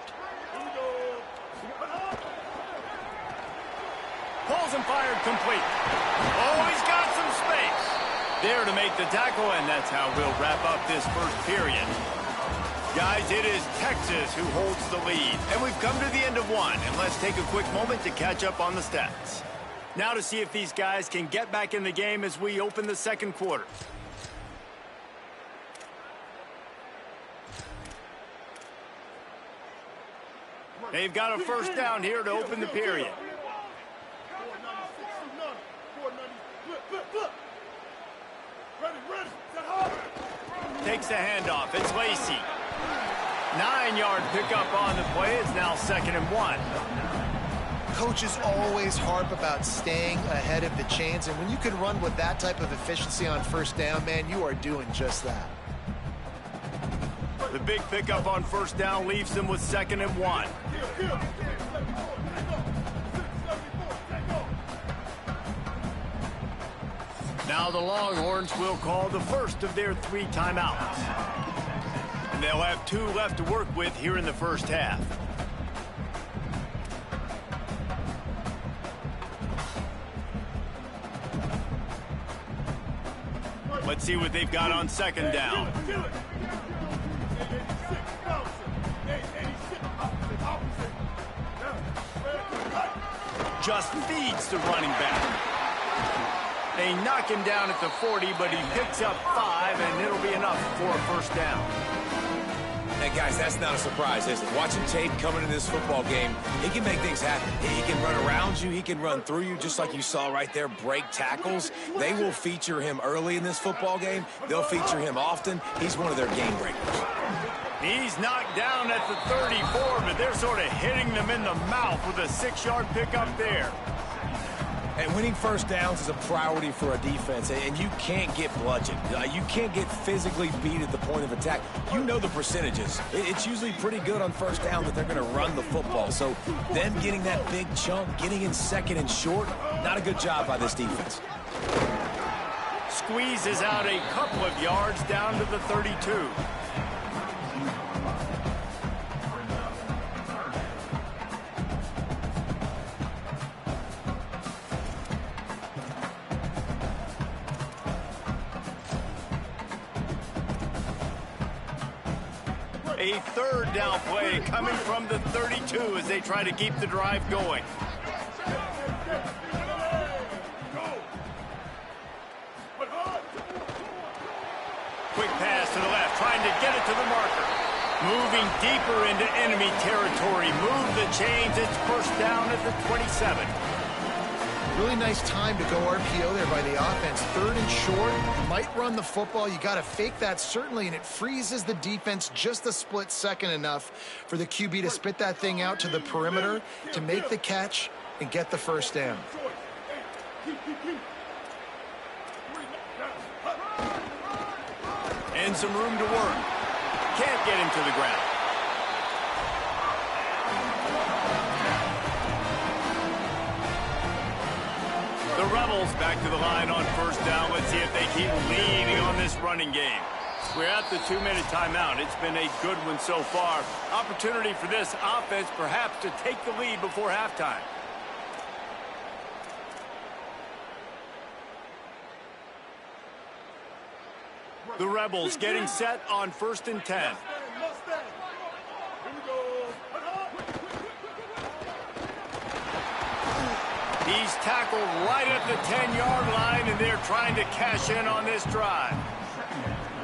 Pulls and fired complete. Oh, he's got some space. There to make the tackle, and that's how we'll wrap up this first period. Guys, it is Texas who holds the lead, and we've come to the end of one, and let's take a quick moment to catch up on the stats. Now to see if these guys can get back in the game as we open the second quarter. They've got a first down here to open the period. Takes the handoff. It's Lacy. 9-yard pickup on the play. It's now 2nd and 1. Coaches always harp about staying ahead of the chains, and when you can run with that type of efficiency on first down, man, you are doing just that. The big pickup on first down leaves them with 2nd and 1. Now the Longhorns will call the first of their 3 timeouts. And they'll have 2 left to work with here in the first half. Let's see what they've got on 2nd down. Just feeds the running back. They knock him down at the 40, but he picks up 5, and it'll be enough for a first down. Hey, guys, that's not a surprise, is it? Watching tape coming into this football game, he can make things happen. He can run around you. He can run through you, just like you saw right there, break tackles. They will feature him early in this football game. They'll feature him often. He's one of their game breakers. He's knocked down at the 34, but they're sort of hitting them in the mouth with a 6-yard pickup there. And winning first downs is a priority for a defense, and you can't get bludgeoned. You can't get physically beat at the point of attack. You know the percentages. It's usually pretty good on first down that they're going to run the football. So them getting that big chunk, getting in 2nd and short, not a good job by this defense. Squeezes out a couple of yards down to the 32. A 3rd down play coming from the 32 as they try to keep the drive going. Quick pass to the left, trying to get it to the marker. Moving deeper into enemy territory. Move the chains. It's first down at the 27. Really nice time to go RPO there by the offense. 3rd and short, might run the football. You got to fake that, certainly, and it freezes the defense just a split second enough for the QB to spit that thing out to the perimeter to make the catch and get the first down. And some room to work. Can't get him to the ground. The Rebels back to the line on first down. Let's see if they keep leaning on this running game. We're at the 2-minute timeout. It's been a good one so far. Opportunity for this offense perhaps to take the lead before halftime. The Rebels getting set on 1st and 10. He's tackled right at the 10-yard line, and they're trying to cash in on this drive.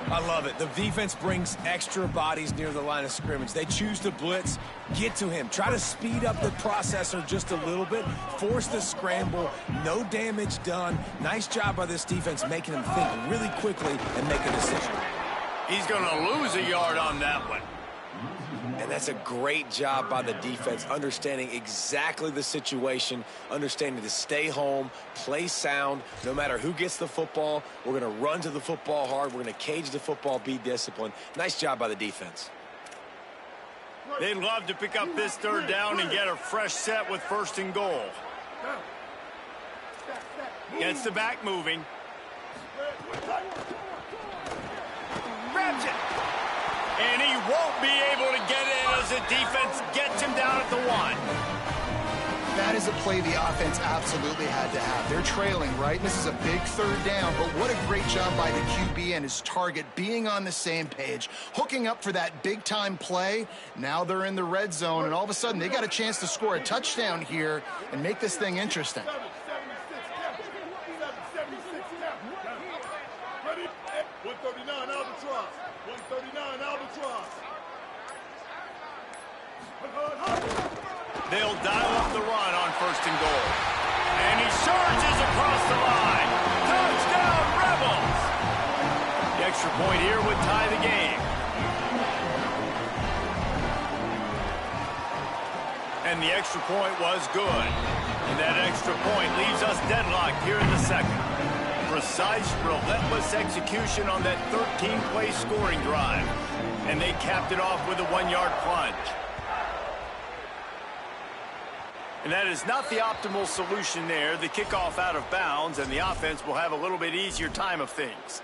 I love it. The defense brings extra bodies near the line of scrimmage. They choose to blitz, get to him, try to speed up the processor just a little bit, force the scramble, no damage done. Nice job by this defense making him think really quickly and make a decision. He's going to lose a yard on that one. And That's a great job by the defense, understanding exactly the situation, understanding to stay home, play sound. No matter who gets the football, we're going to run to the football hard. We're going to cage the football, be disciplined. Nice job by the defense. They'd love to pick up this third down and get a fresh set with 1st and goal. Gets the back moving. Grabs it. And he won't be able to get in as the defense gets him down at the 1. That is a play the offense absolutely had to have. They're trailing, right? This is a big third down, but what a great job by the QB and his target being on the same page, hooking up for that big-time play. Now they're in the red zone, and all of a sudden they got a chance to score a touchdown here and make this thing interesting. Ready? 139 Albatross. 139 Albatross. They'll dial up the run on 1st and goal. And he surges across the line. Touchdown, Rebels! The extra point here would tie the game. And the extra point was good. And that extra point leaves us deadlocked here in the second. Precise, relentless execution on that 13-play scoring drive. And they capped it off with a 1-yard plunge. And that is not the optimal solution there. The kickoff out of bounds, and the offense will have a little bit easier time of things.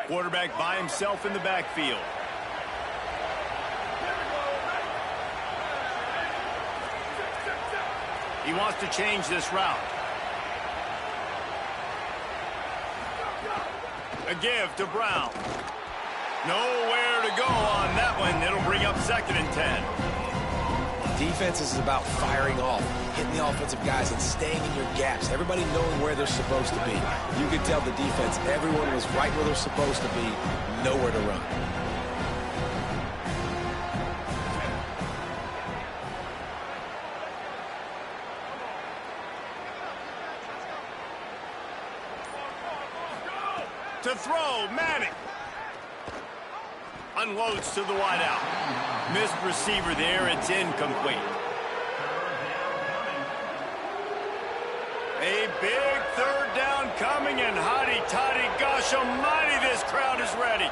Quarterback by himself in the backfield. He wants to change this route. A give to Brown. Nowhere to go on that one. It'll bring up 2nd and 10. Defense is about firing off, hitting the offensive guys and staying in your gaps. Everybody knowing where they're supposed to be. You could tell the defense, everyone was right where they're supposed to be, nowhere to run. To throw, Manning. Unloads to the wideout. Missed receiver there. It's incomplete. A big third down coming, and hotty-toddy, gosh almighty, this crowd is ready.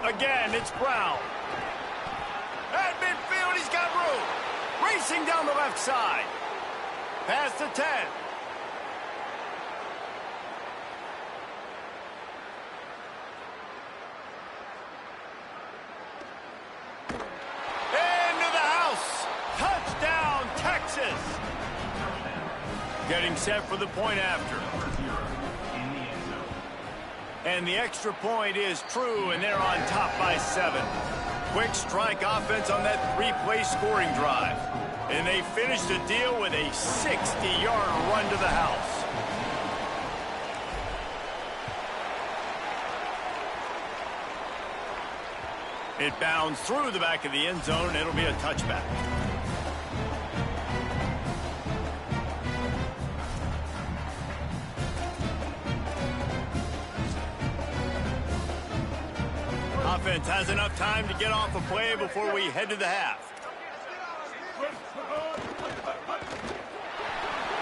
Again, it's Brown. At midfield, he's got room. Racing down the left side. Past the 10. Into the house. Touchdown, Texas. Getting set for the point after. And the extra point is true, and they're on top by 7. Quick strike offense on that 3-play scoring drive. And they finish the deal with a 60-yard run to the house. It bounds through the back of the end zone, and it'll be a touchback. Offense has enough time to get off a play before we head to the half.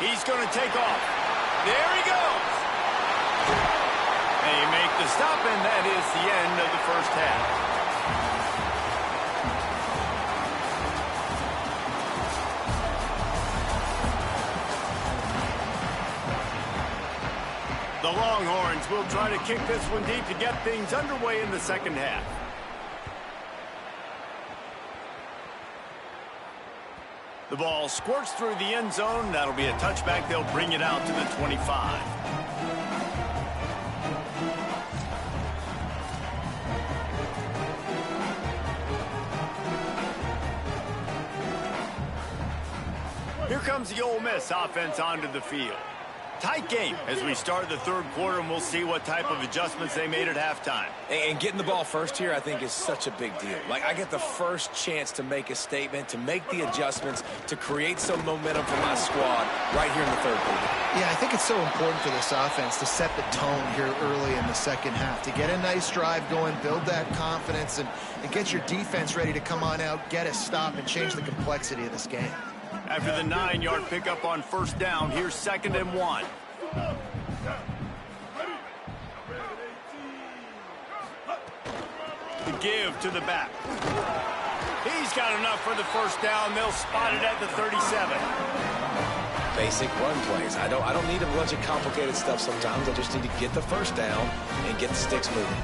He's going to take off. There he goes. They make the stop, and that is the end of the first half. The Longhorns will try to kick this one deep to get things underway in the second half. The ball squirts through the end zone. That'll be a touchback. They'll bring it out to the 25. Here comes the Ole Miss offense onto the field. Tight game as we start the third quarter, and we'll see what type of adjustments they made at halftime. And getting the ball first here, I think, is such a big deal. Like, I get the first chance to make a statement, to make the adjustments, to create some momentum for my squad right here in the third quarter. Yeah, I think it's so important for this offense to set the tone here early in the second half, to get a nice drive going, build that confidence, and get your defense ready to come on out, get a stop, and change the complexity of this game. After the 9-yard pickup on first down, here's 2nd and 1. The give to the back. He's got enough for the first down. They'll spot it at the 37. Basic run plays. I don't need a bunch of complicated stuff sometimes. I just need to get the first down and get the sticks moving.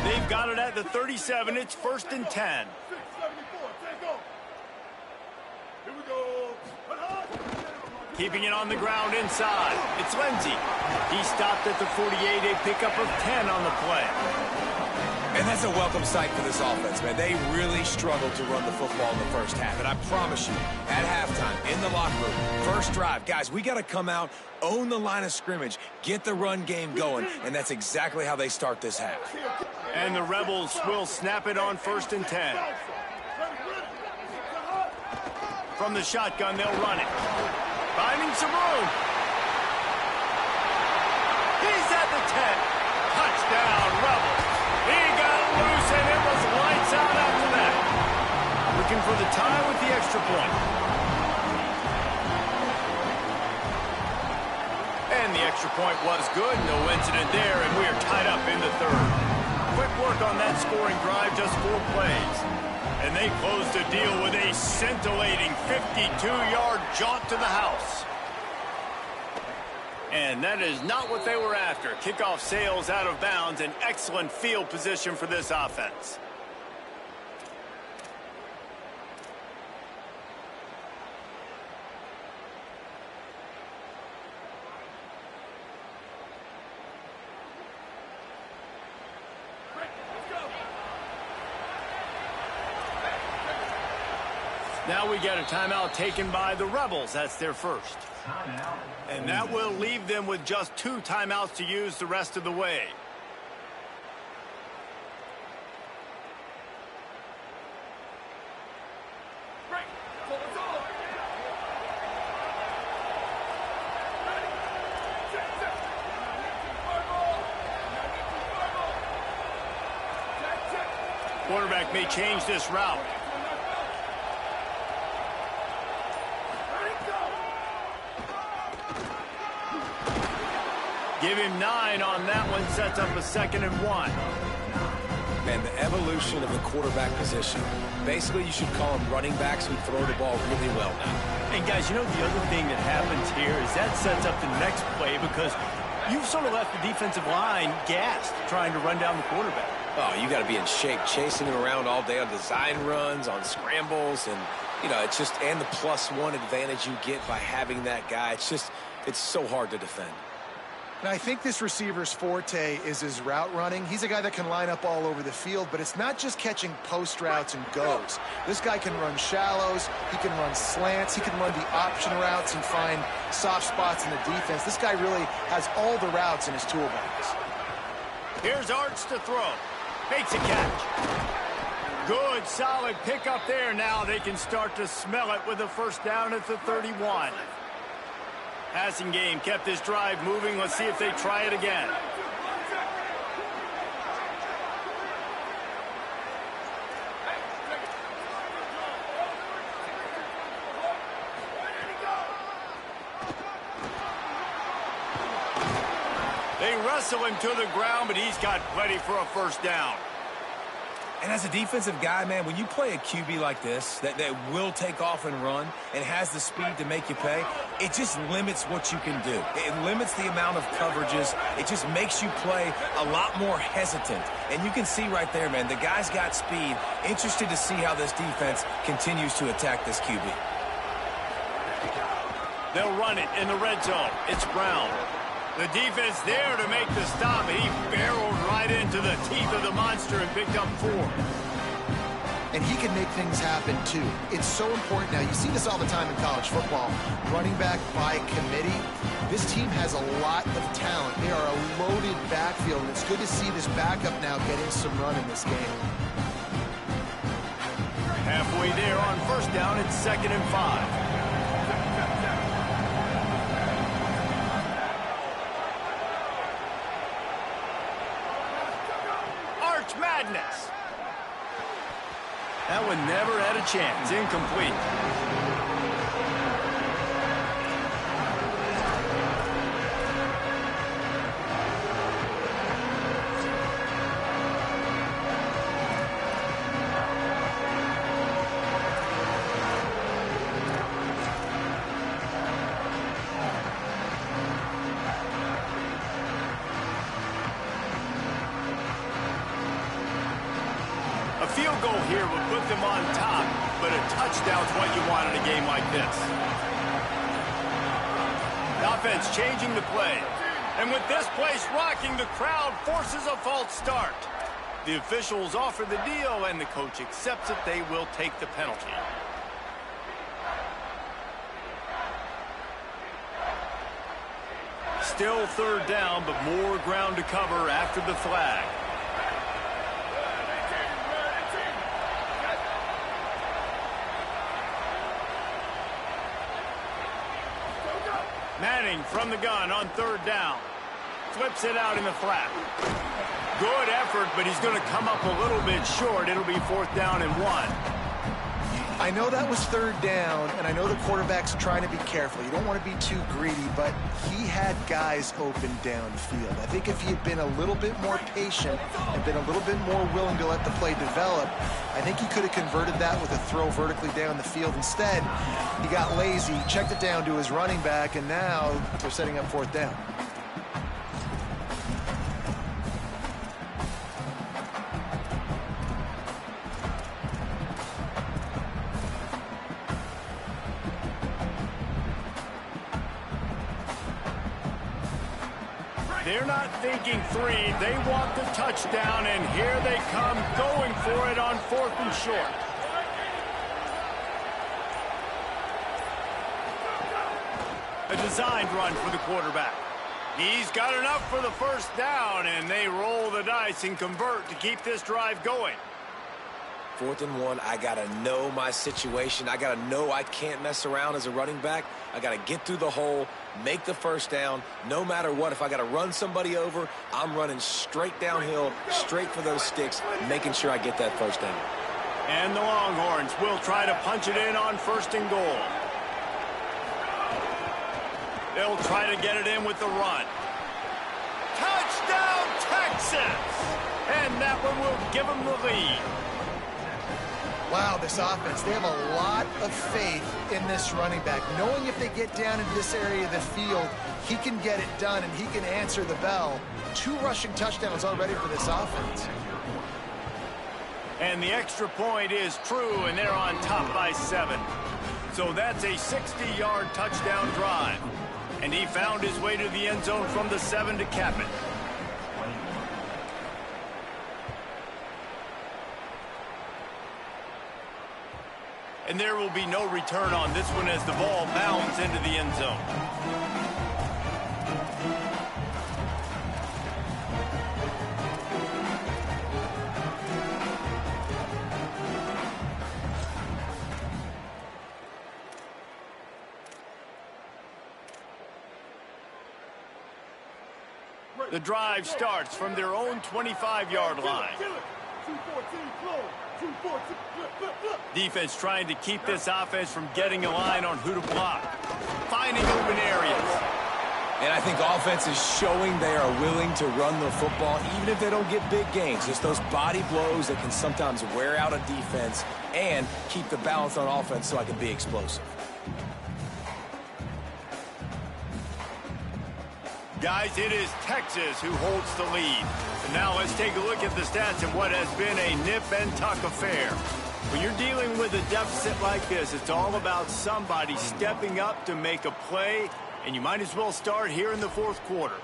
They've got it at the 37. It's 1st and 10. Keeping it on the ground inside. It's Lindsey. He stopped at the 48, a pickup of 10 on the play. And that's a welcome sight for this offense, man. They really struggled to run the football in the first half. And I promise you, at halftime, in the locker room, first drive, guys, we got to come out, own the line of scrimmage, get the run game going, and that's exactly how they start this half. And the Rebels will snap it on 1st and 10. From the shotgun, they'll run it. Finding some room. He's at the 10. Touchdown, Rebels. He got loose, and it was lights out after that. Looking for the tie with the extra point. And the extra point was good. No incident there, and we are tied up in the third. Quick work on that scoring drive, just 4 plays. And they close the deal with a scintillating 52-yard jaunt to the house. And that is not what they were after. Kickoff sails out of bounds. An excellent field position for this offense. Now we got a timeout taken by the Rebels. That's their first. And that will leave them with just 2 timeouts to use the rest of the way. Quarterback may change this route. Give him 9 on that one, sets up a 2nd and 1. And the evolution of the quarterback position. Basically, you should call them running backs who throw the ball really well now. And guys, you know the other thing that happens here is that sets up the next play because you've sort of left the defensive line gassed trying to run down the quarterback. Oh, you got to be in shape, chasing him around all day on design runs, on scrambles, and, you know, it's just, and the +1 advantage you get by having that guy. It's so hard to defend. Now, I think this receiver's forte is his route running. He's a guy that can line up all over the field, but it's not just catching post routes and goes. This guy can run shallows, he can run slants, he can run the option routes and find soft spots in the defense. This guy really has all the routes in his toolbox. Here's Arch to throw. Makes a catch. Good, solid pickup there. Now they can start to smell it with a first down at the 31. Passing game kept this drive moving. Let's see if they try it again. They wrestle him to the ground, but he's got plenty for a first down. And as a defensive guy, man, when you play a QB like this that will take off and run and has the speed to make you pay, it just limits what you can do. It limits the amount of coverages. It just makes you play a lot more hesitant. And you can see right there, man, the guy's got speed. Interested to see how this defense continues to attack this QB. They'll run it in the red zone. It's Brown. The defense there to make the stop. He barreled right into the teeth of the monster and picked up 4. And he can make things happen, too. It's so important now. You see this all the time in college football. Running back by committee. This team has a lot of talent. They are a loaded backfield, and it's good to see this backup now getting some run in this game. Halfway there on first down, it's 2nd and 5. Arch Madness. That one never had a chance. Incomplete. A field goal here would put them on top, but a touchdown's what you want in a game like this. The offense changing the play. And with this place rocking, the crowd forces a false start. The officials offer the deal, and the coach accepts it. They will take the penalty. Still 3rd down, but more ground to cover after the flag. Manning from the gun on 3rd down. Flips it out in the flat. Good effort, but he's going to come up a little bit short. It'll be 4th down and 1. I know that was 3rd down, and I know the quarterback's trying to be careful. You don't want to be too greedy, but he had guys open downfield. I think if he had been a little bit more patient and been a little bit more willing to let the play develop, I think he could have converted that with a throw vertically down the field. Instead, he got lazy, checked it down to his running back, and now they're setting up 4th down. They're not thinking 3. They want the touchdown, and here they come going for it on 4th and short. A designed run for the quarterback. He's got enough for the 1st down, and they roll the dice and convert to keep this drive going. 4th and 1, I got to know my situation. I got to know I can't mess around as a running back. I got to get through the hole, make the 1st down. No matter what, if I got to run somebody over, I'm running straight downhill, straight for those sticks, making sure I get that 1st down. And the Longhorns will try to punch it in on 1st and goal. They'll try to get it in with the run. Touchdown, Texas! And that one will give them the lead. Wow, this offense, they have a lot of faith in this running back, knowing if they get down into this area of the field, he can get it done and he can answer the bell. 2 rushing touchdowns already for this offense. And the extra point is true, and they're on top by 7. So that's a 60-yard touchdown drive. And he found his way to the end zone from the 7 to cap it. And there will be no return on this one as the ball bounds into the end zone. The drive starts from their own 25-yard line. Defense trying to keep this offense from getting a line on who to block. Finding open areas. And I think offense is showing they are willing to run the football, even if they don't get big gains. Just those body blows that can sometimes wear out a defense and keep the balance on offense so I can be explosive. Guys, it is Texas who holds the lead. And now let's take a look at the stats and what has been a nip-and-tuck affair. When you're dealing with a deficit like this, it's all about somebody stepping up to make a play, and you might as well start here in the 4th quarter.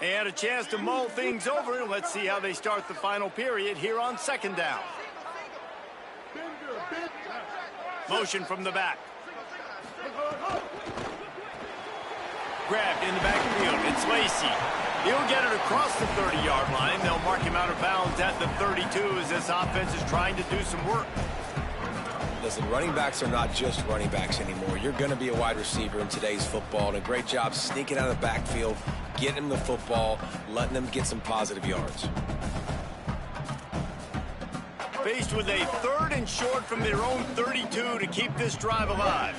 They had a chance to mull things over. Let's see how they start the final period here on second down. Motion from the back. Grabbed in the backfield. It's Lacy. He'll get it across the 30-yard line. They'll mark him out of bounds at the 32 as this offense is trying to do some work. Listen, running backs are not just running backs anymore. You're going to be a wide receiver in today's football, and a great job sneaking out of the backfield, getting them the football, letting them get some positive yards. Faced with a 3rd and short from their own 32 to keep this drive alive.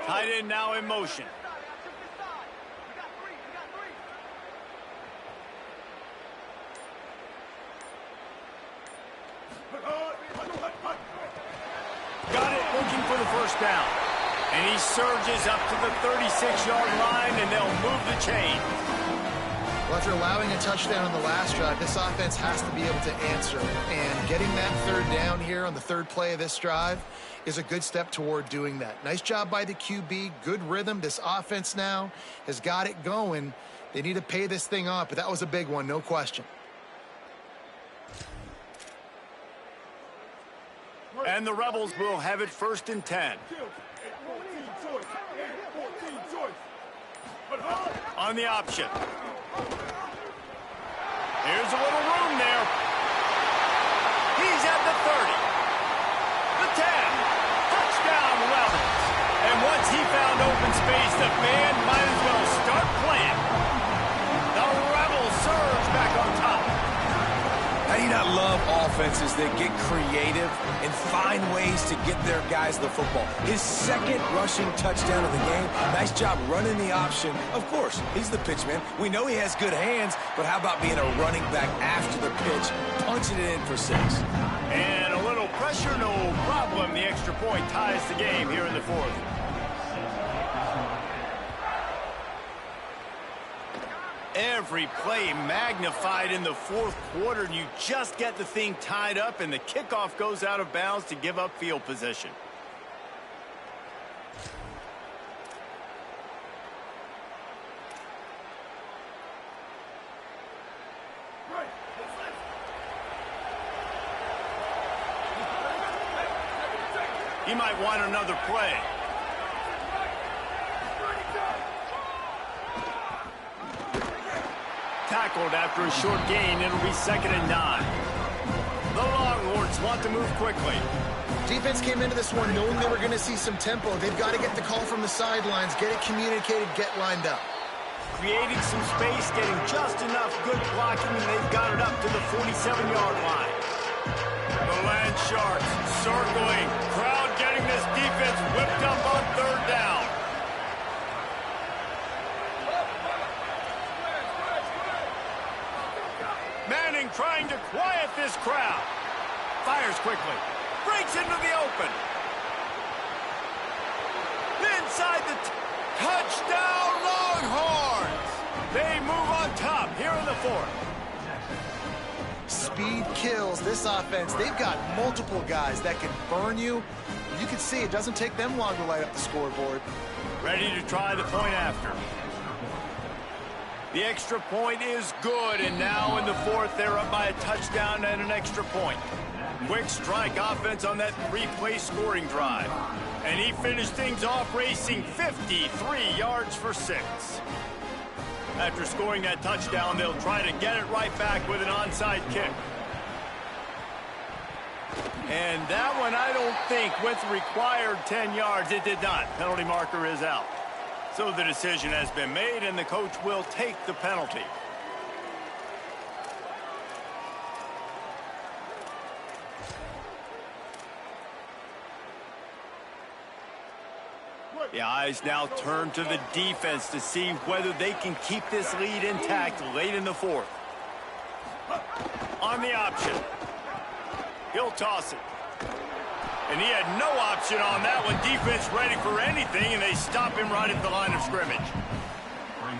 Tight end now in motion. Got it, looking for the first down. And he surges up to the 36-yard line, and they'll move the chain. Well, after allowing a touchdown on the last drive, this offense has to be able to answer. And getting that 3rd down here on the 3rd play of this drive is a good step toward doing that. Nice job by the QB, good rhythm. This offense now has got it going. They need to pay this thing off, but that was a big one, no question. And the Rebels will have it 1st and 10. On the option. Here's a little room there. He's at the 30. The 10. Touchdown, Rebels. And once he found open space, the band might as well start playing. The Rebels surge back on top. How do you not love offenses that get creative and find ways to get their guys the football? His 2nd rushing touchdown of the game. Nice job running the option. Of course, he's the pitch man. We know he has good hands, but how about being a running back after the pitch, punching it in for 6? And a little pressure, no problem. The extra point ties the game here in the 4th. Every play magnified in the 4th quarter, and you just get the thing tied up, and the kickoff goes out of bounds to give up field position. He might want another play. Tackled after a short gain. It'll be 2nd and 9. The Longhorns want to move quickly. Defense came into this one knowing they were going to see some tempo. They've got to get the call from the sidelines, get it communicated, get lined up. Creating some space, getting just enough good blocking, and they've got it up to the 47-yard line. The Land Sharks circling. Crowd getting this defense whipped up on 3rd down. Manning trying to quiet this crowd. Fires quickly. Breaks into the open. Inside the touchdown Longhorns. They move on top here in the 4th. Speed kills this offense. They've got multiple guys that can burn you. You can see it doesn't take them long to light up the scoreboard. Ready to try the point after. The extra point is good, and now in the 4th, they're up by a touchdown and an extra point. Quick strike offense on that 3-play scoring drive. And he finished things off racing 53 yards for 6. After scoring that touchdown, they'll try to get it right back with an onside kick. And that one, I don't think, went the required 10 yards. It did not. Penalty marker is out. So the decision has been made, and the coach will take the penalty. The eyes now turn to the defense to see whether they can keep this lead intact late in the 4th. On the option. He'll toss it. And he had no option on that one. Defense ready for anything, and they stop him right at the line of scrimmage.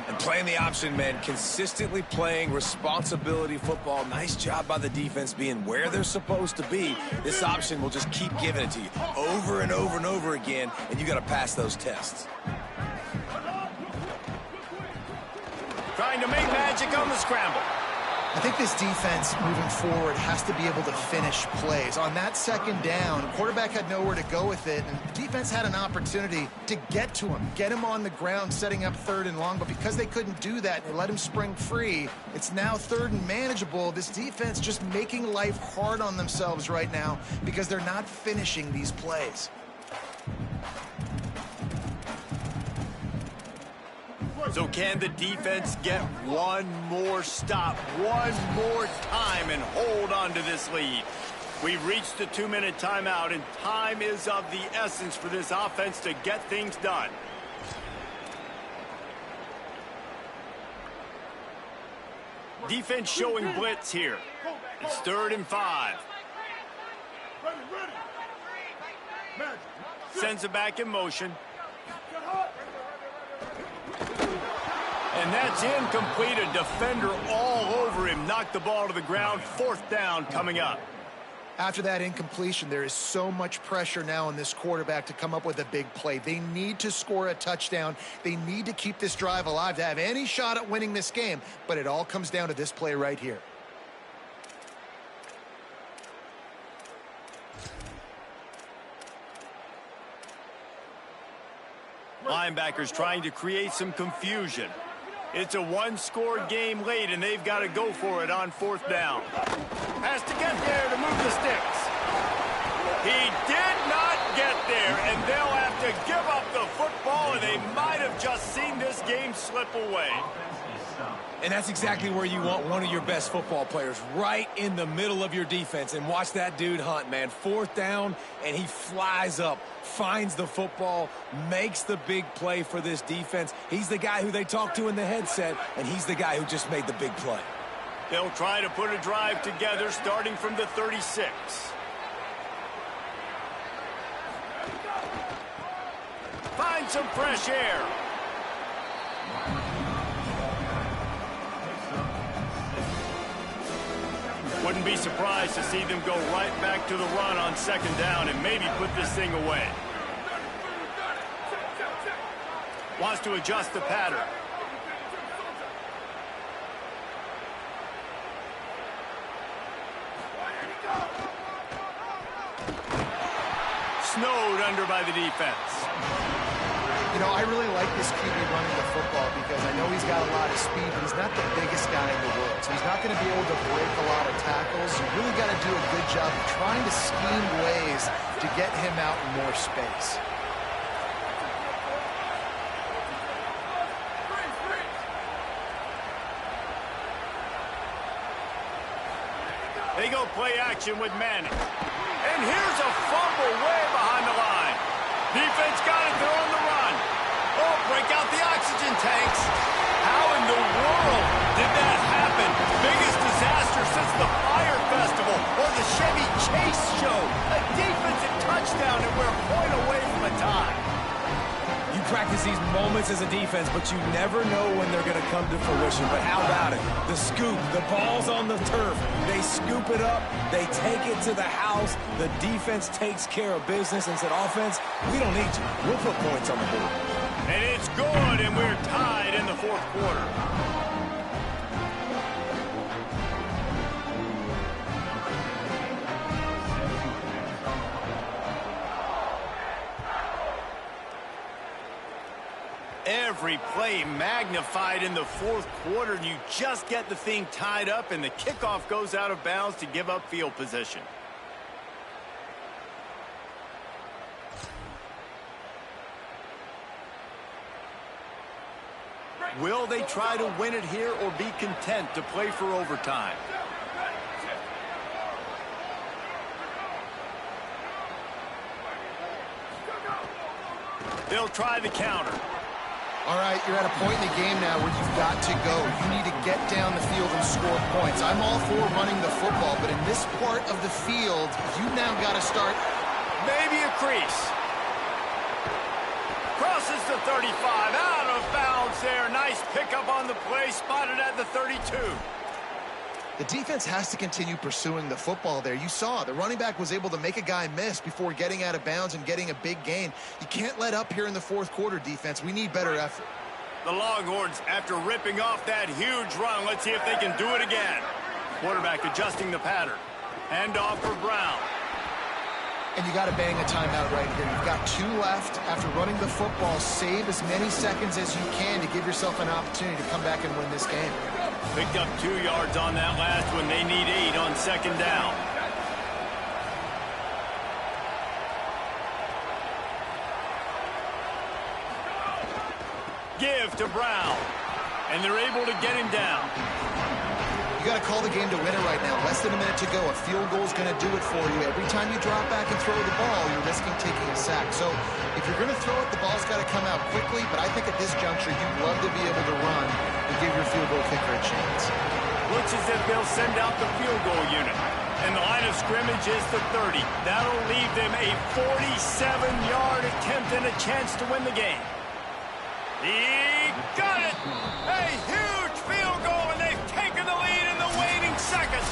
And playing the option, man, consistently playing responsibility football. Nice job by the defense being where they're supposed to be. This option will just keep giving it to you over and over and over again, and you got to pass those tests. trying to make magic on the scramble. I think this defense moving forward has to be able to finish plays. On that second down, quarterback had nowhere to go with it, and the defense had an opportunity to get to him, get him on the ground, setting up 3rd and long, but because they couldn't do that, they let him spring free. It's now 3rd and manageable. This defense just making life hard on themselves right now because they're not finishing these plays. So can the defense get one more stop, one more time, and hold on to this lead? We've reached the 2-minute timeout, and time is of the essence for this offense to get things done. Defense showing blitz here. It's 3rd and 5. Sends it back in motion. And that's incomplete. A defender all over him. Knocked the ball to the ground. 4th down coming up. After that incompletion, there is so much pressure now on this quarterback to come up with a big play. They need to score a touchdown. They need to keep this drive alive to have any shot at winning this game. But it all comes down to this play right here. Linebackers trying to create some confusion. It's a one-score game late, and they've got to go for it on 4th down. Has to get there to move the sticks. He did not get there, and they'll have to give up the football, and they might have just seen this game slip away. And that's exactly where you want one of your best football players, right in the middle of your defense. And watch that dude hunt, man. 4th down, and he flies up, finds the football, makes the big play for this defense. He's the guy who they talk to in the headset, and he's the guy who just made the big play. They'll try to put a drive together starting from the 36. Find some fresh air. Wouldn't be surprised to see them go right back to the run on 2nd down and maybe put this thing away. Wants to adjust the pattern. Snowed under by the defense. You know, I really like this QB running the football because I know he's got a lot of speed, but he's not the biggest guy in the world. So he's not going to be able to break a lot of tackles. You really got to do a good job of trying to scheme ways to get him out in more space. They go play action with Manning. And here's a fumble way behind the line. Defense got it. They're on the run. Oh, break out the oxygen tanks. How in the world did that happen? Biggest disaster since the Fire Festival or the Chevy Chase show. A defensive touchdown, and we're a point away from a tie. You practice these moments as a defense, but you never know when they're going to come to fruition. But how about it? The scoop, the ball's on the turf. They scoop it up. They take it to the house. The defense takes care of business and said, offense, we don't need you. We'll put points on the board. And it's good, and we're tied in the 4th quarter. Every play magnified in the 4th quarter, and you just get the thing tied up, and the kickoff goes out of bounds to give up field position. Will they try to win it here or be content to play for overtime? They'll try the counter. All right, you're at a point in the game now where you've got to go. You need to get down the field and score points. I'm all for running the football, but in this part of the field, you now got to start. Maybe a crease. Crosses the 35, out of bounds there. Nice pickup on the play, spotted at the 32. The defense has to continue pursuing the football there. You saw the running back was able to make a guy miss before getting out of bounds and getting a big gain. You can't let up here in the 4th quarter, defense. We need better effort. The Longhorns, after ripping off that huge run, let's see if they can do it again. Quarterback adjusting the pattern. Hand off for Brown. And you got to bang a timeout right here. You've got 2 left. After running the football, save as many seconds as you can to give yourself an opportunity to come back and win this game. Picked up 2 yards on that last one. They need 8 on second down. Give to Brown. And they're able to get him down. You got to call the game to win it right now. Less than a minute to go. A field goal is going to do it for you. Every time you drop back and throw the ball, you're risking taking a sack. So if you're going to throw it, the ball's got to come out quickly. But I think at this juncture, you'd love to be able to run and give your field goal kicker a chance. Looks as if they'll send out the field goal unit. And the line of scrimmage is the 30. That'll leave them a 47-yard attempt and a chance to win the game. He got it! A huge field goal, and they've taken the lead in the waning seconds.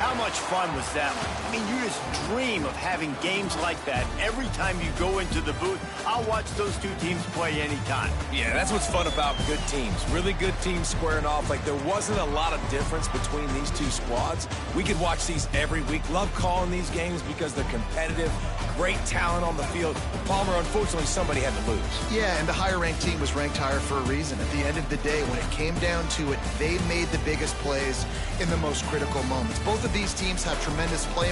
How much fun was that one? I mean, you just dream of having games like that every time you go into the booth. I'll watch those 2 teams play anytime. Yeah, that's what's fun about good teams. Really good teams squaring off. Like, there wasn't a lot of difference between these 2 squads. We could watch these every week. Love calling these games because they're competitive. Great talent on the field. Palmer, unfortunately, somebody had to lose. Yeah, and the higher-ranked team was ranked higher for a reason. At the end of the day, when it came down to it, they made the biggest plays in the most critical moments. Both of these teams have tremendous play